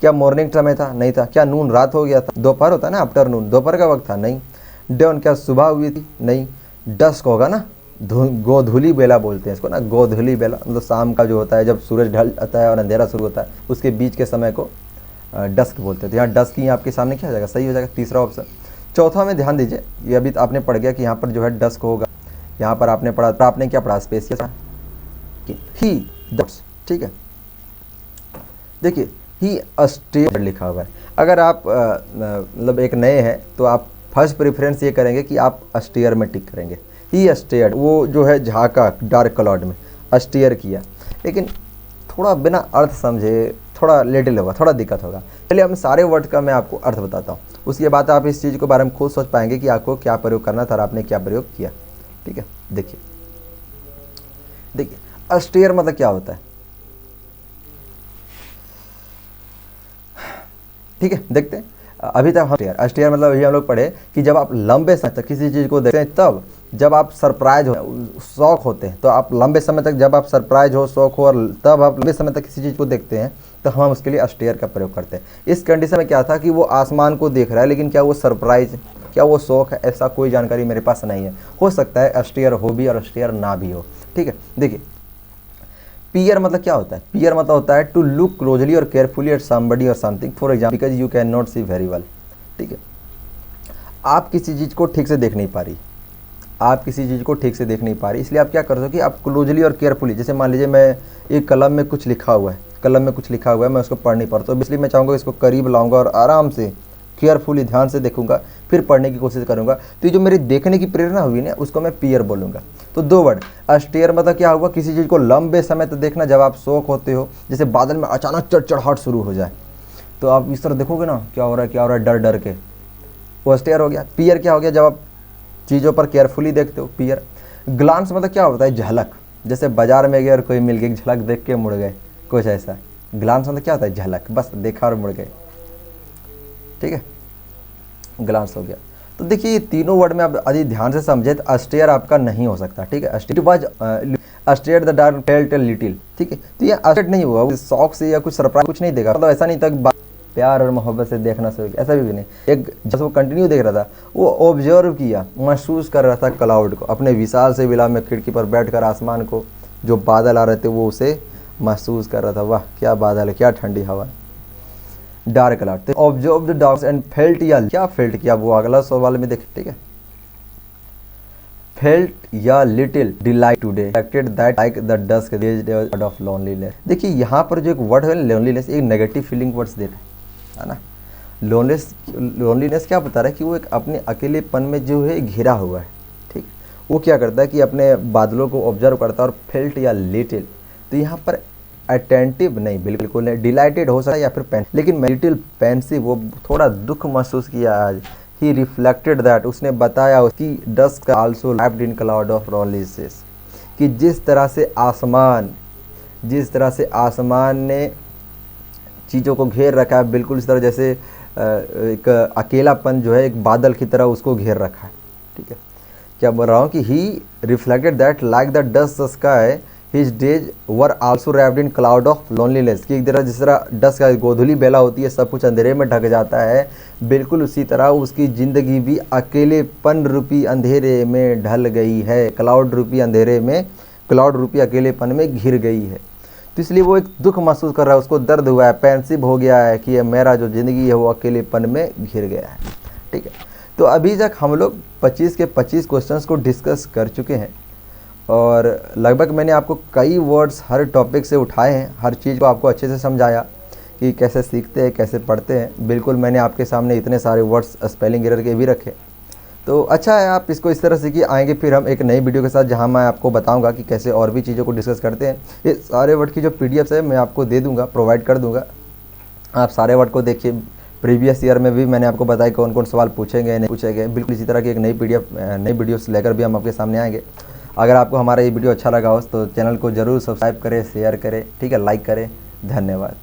क्या मॉर्निंग समय था, नहीं था। क्या नून रात हो गया था, दोपहर होता है ना, आफ्टरनून, दोपहर का वक्त था, नहीं। डॉन क्या सुबह हुई थी, नहीं। डस्क होगा ना, गोधूली बेला बोलते हैं इसको ना, गोधूली बेला, मतलब शाम का जो होता है जब सूरज ढल जाता है और अंधेरा शुरू होता है, उसके बीच के समय को डस्क बोलते थे। यहाँ डस्क ही आपके सामने क्या हो जाएगा, सही हो जाएगा, तीसरा ऑप्शन। चौथा में ध्यान दीजिए, ये अभी तो आपने पढ़ गया कि यहाँ पर जो है डस्क होगा, यहाँ पर आपने पढ़ा, तो आपने क्या पढ़ा, स्पेसियस ही डस्क, ठीक है। देखिए ही अस्टेयर्ड लिखा हुआ है। अगर आप मतलब एक नए हैं तो आप फर्स्ट प्रेफरेंस ये करेंगे कि आप अस्टेयर में टिक करेंगे। ही अस्टेयर्ड, वो जो है झाका डार्क क्लाउड में अस्टेयर किया। लेकिन थोड़ा बिना अर्थ समझे थोड़ा लिटिल होगा, थोड़ा दिक्कत होगा। चलिए हम सारे वर्ड का मैं आपको अर्थ बताता हूँ, उसके बाद आप इस चीज़ के बारे में खुद सोच पाएंगे कि आपको क्या प्रयोग करना था और आपने क्या प्रयोग किया। ठीक है, देखिए देखिए अस्टेयर मतलब क्या होता है। ठीक है, देखते हैं। अभी तक हम अस्टेयर मतलब ये हम लोग पढ़े कि जब आप लंबे समय तक किसी चीज़ को देखते हैं, तब जब आप सरप्राइज हो, शौक होते हैं, तो आप लंबे समय तक जब आप सरप्राइज हो, शौक हो, और तब आप लंबे समय तक किसी चीज़ को देखते हैं, तो हम उसके लिए अस्टेयर का प्रयोग करते हैं। इस कंडीशन में क्या था कि वो आसमान को देख रहा है, लेकिन क्या वो सरप्राइज, क्या वो शौक है, ऐसा कोई जानकारी मेरे पास नहीं है। हो सकता है अस्टेयर हो भी और अस्टेयर ना भी हो। ठीक है, देखिए पीयर मतलब क्या होता है। पीयर मतलब होता है टू लुक क्लोजली और केयरफुली एट समबडी और something, for example because you can not see very well. ठीक है, आप किसी चीज़ को ठीक से देख नहीं पा रही, आप किसी चीज़ को ठीक से देख नहीं पा रही, इसलिए आप क्या कर सको, आप क्लोजली और केयरफुली, जैसे मान लीजिए मैं एक कलम में कुछ लिखा हुआ है, कलम में कुछ लिखा हुआ है, मैं उसको पढ़ नहीं पाता, तो इसलिए मैं चाहूँगा इसको करीब लाऊंगा और आराम से केयरफुली ध्यान से देखूंगा, फिर पढ़ने की कोशिश करूंगा। तो ये जो मेरी देखने की प्रेरणा हुई ना, उसको मैं पीयर बोलूँगा। तो दो वर्ड, अस्टेयर मतलब क्या हुआ, किसी चीज़ को लंबे समय तक देखना, जब आप शौक होते हो, जैसे बादल में अचानक चढ़चढ़ाहट शुरू हो जाए, तो आप इस तरह देखोगे ना, क्या हो रहा है क्या हो रहा है, डर डर के, वो अस्टेयर हो गया। पीयर क्या हो गया, जब आप चीज़ों पर केयरफुली देखते हो, पीयर। ग्लांस मतलब क्या होता है, झलक, जैसे बाजार में गए और कोई मिल गया, झलक देख के मुड़ गए, कुछ ऐसा। ग्लांस मतलब क्या होता है, झलक, बस देखा और मुड़ गए। ठीक है, ग्लांस हो गया। तो देखिए ये तीनों वर्ड में आप यदि ध्यान से समझे तो अस्टेयर आपका नहीं हो सकता। ठीक है, Astaire was Astaire the dark felt a little. ठीक है, तो ये अस्टेयर नहीं हुआ, शौक से या कुछ सरप्राइज कुछ नहीं देखा, मतलब ऐसा नहीं था कि प्यार और मोहब्बत से देखना शुरू किया, ऐसा भी नहीं। एक जब वो कंटिन्यू देख रहा था, वो ऑब्जर्व किया, महसूस कर रहा था क्लाउड को, अपने विशाल से विला में खिड़की पर बैठकर आसमान को, जो बादल आ रहे थे वो उसे महसूस कर रहा था। वाह क्या बादल है, क्या ठंडी हवा है, dark cloud. Observe the dark and felt, या क्या फेल्ट किया, वो अगला सवाल में देखें। ठीक है, फेल्ट या little delight today acted that like the dusk word of loneliness. देखिए यहाँ पर जो एक वर्ड है लोनलीनेस, एक नेगेटिव फीलिंग वर्ड्स दे रहे है ना। लोनलीनेस क्या बता रहा है कि वो एक अपने अकेलेपन में जो है घिरा हुआ है। ठीक, वो क्या करता है कि अपने बादलों को ऑब्जर्व करता है। और फेल्ट या लिटिल, तो यहाँ पर अटेंटिव नहीं, बिल्कुल नहीं, डिलाइटेड हो सकता है या फिर पेन, लेकिन लिटिल पेंसिव, वो थोड़ा दुख महसूस किया आज। ही रिफ्लेक्टेड दैट, उसने बताया उसकी dusk also lapped in cloud of loneliness, कि जिस तरह से आसमान ने चीज़ों को घेर रखा है, बिल्कुल इस तरह जैसे एक अकेलापन जो है एक बादल की तरह उसको घेर रखा है। ठीक है, क्या बोल रहा हूँ कि he reflected that like the dust sky his days were also wrapped in cloud of loneliness, कि एक तरह जिस तरह डस्ट का गोधुली बेला होती है, सब कुछ अंधेरे में ढक जाता है, बिल्कुल उसी तरह उसकी ज़िंदगी भी अकेलेपन रूपी अंधेरे में ढल गई है, क्लाउड रूपी अकेलेपन में घिर गई है। तो इसलिए वो एक दुख महसूस कर रहा है, उसको दर्द हुआ है, पेंसिव हो गया है कि मेरा जो ज़िंदगी है वो अकेलेपन में घिर गया है। ठीक है, तो अभी तक हम लोग 25 के 25 क्वेश्चंस को डिस्कस कर चुके हैं, और लगभग मैंने आपको कई वर्ड्स हर टॉपिक से उठाए हैं, हर चीज़ को आपको अच्छे से समझाया कि कैसे सीखते हैं, कैसे पढ़ते हैं। बिल्कुल मैंने आपके सामने इतने सारे वर्ड्स स्पेलिंग एरर के भी रखे, तो अच्छा है आप इसको इस तरह सीखिए। आएंगे फिर हम एक नई वीडियो के साथ, जहां मैं आपको बताऊंगा कि कैसे और भी चीज़ों को डिस्कस करते हैं। ये सारे वर्ड की जो पीडीएफ है मैं आपको दे दूंगा, प्रोवाइड कर दूंगा, आप सारे वर्ड को देखिए। प्रीवियस ईयर में भी मैंने आपको बताया कौन कौन सवाल पूछे गए नहीं पूछे गए। बिल्कुल इसी तरह की एक नई वीडियोस लेकर भी हम आपके सामने आएंगे। अगर आपको हमारा ये वीडियो अच्छा लगा हो तो चैनल को ज़रूर सब्सक्राइब करें, शेयर करें, ठीक है, लाइक करें। धन्यवाद।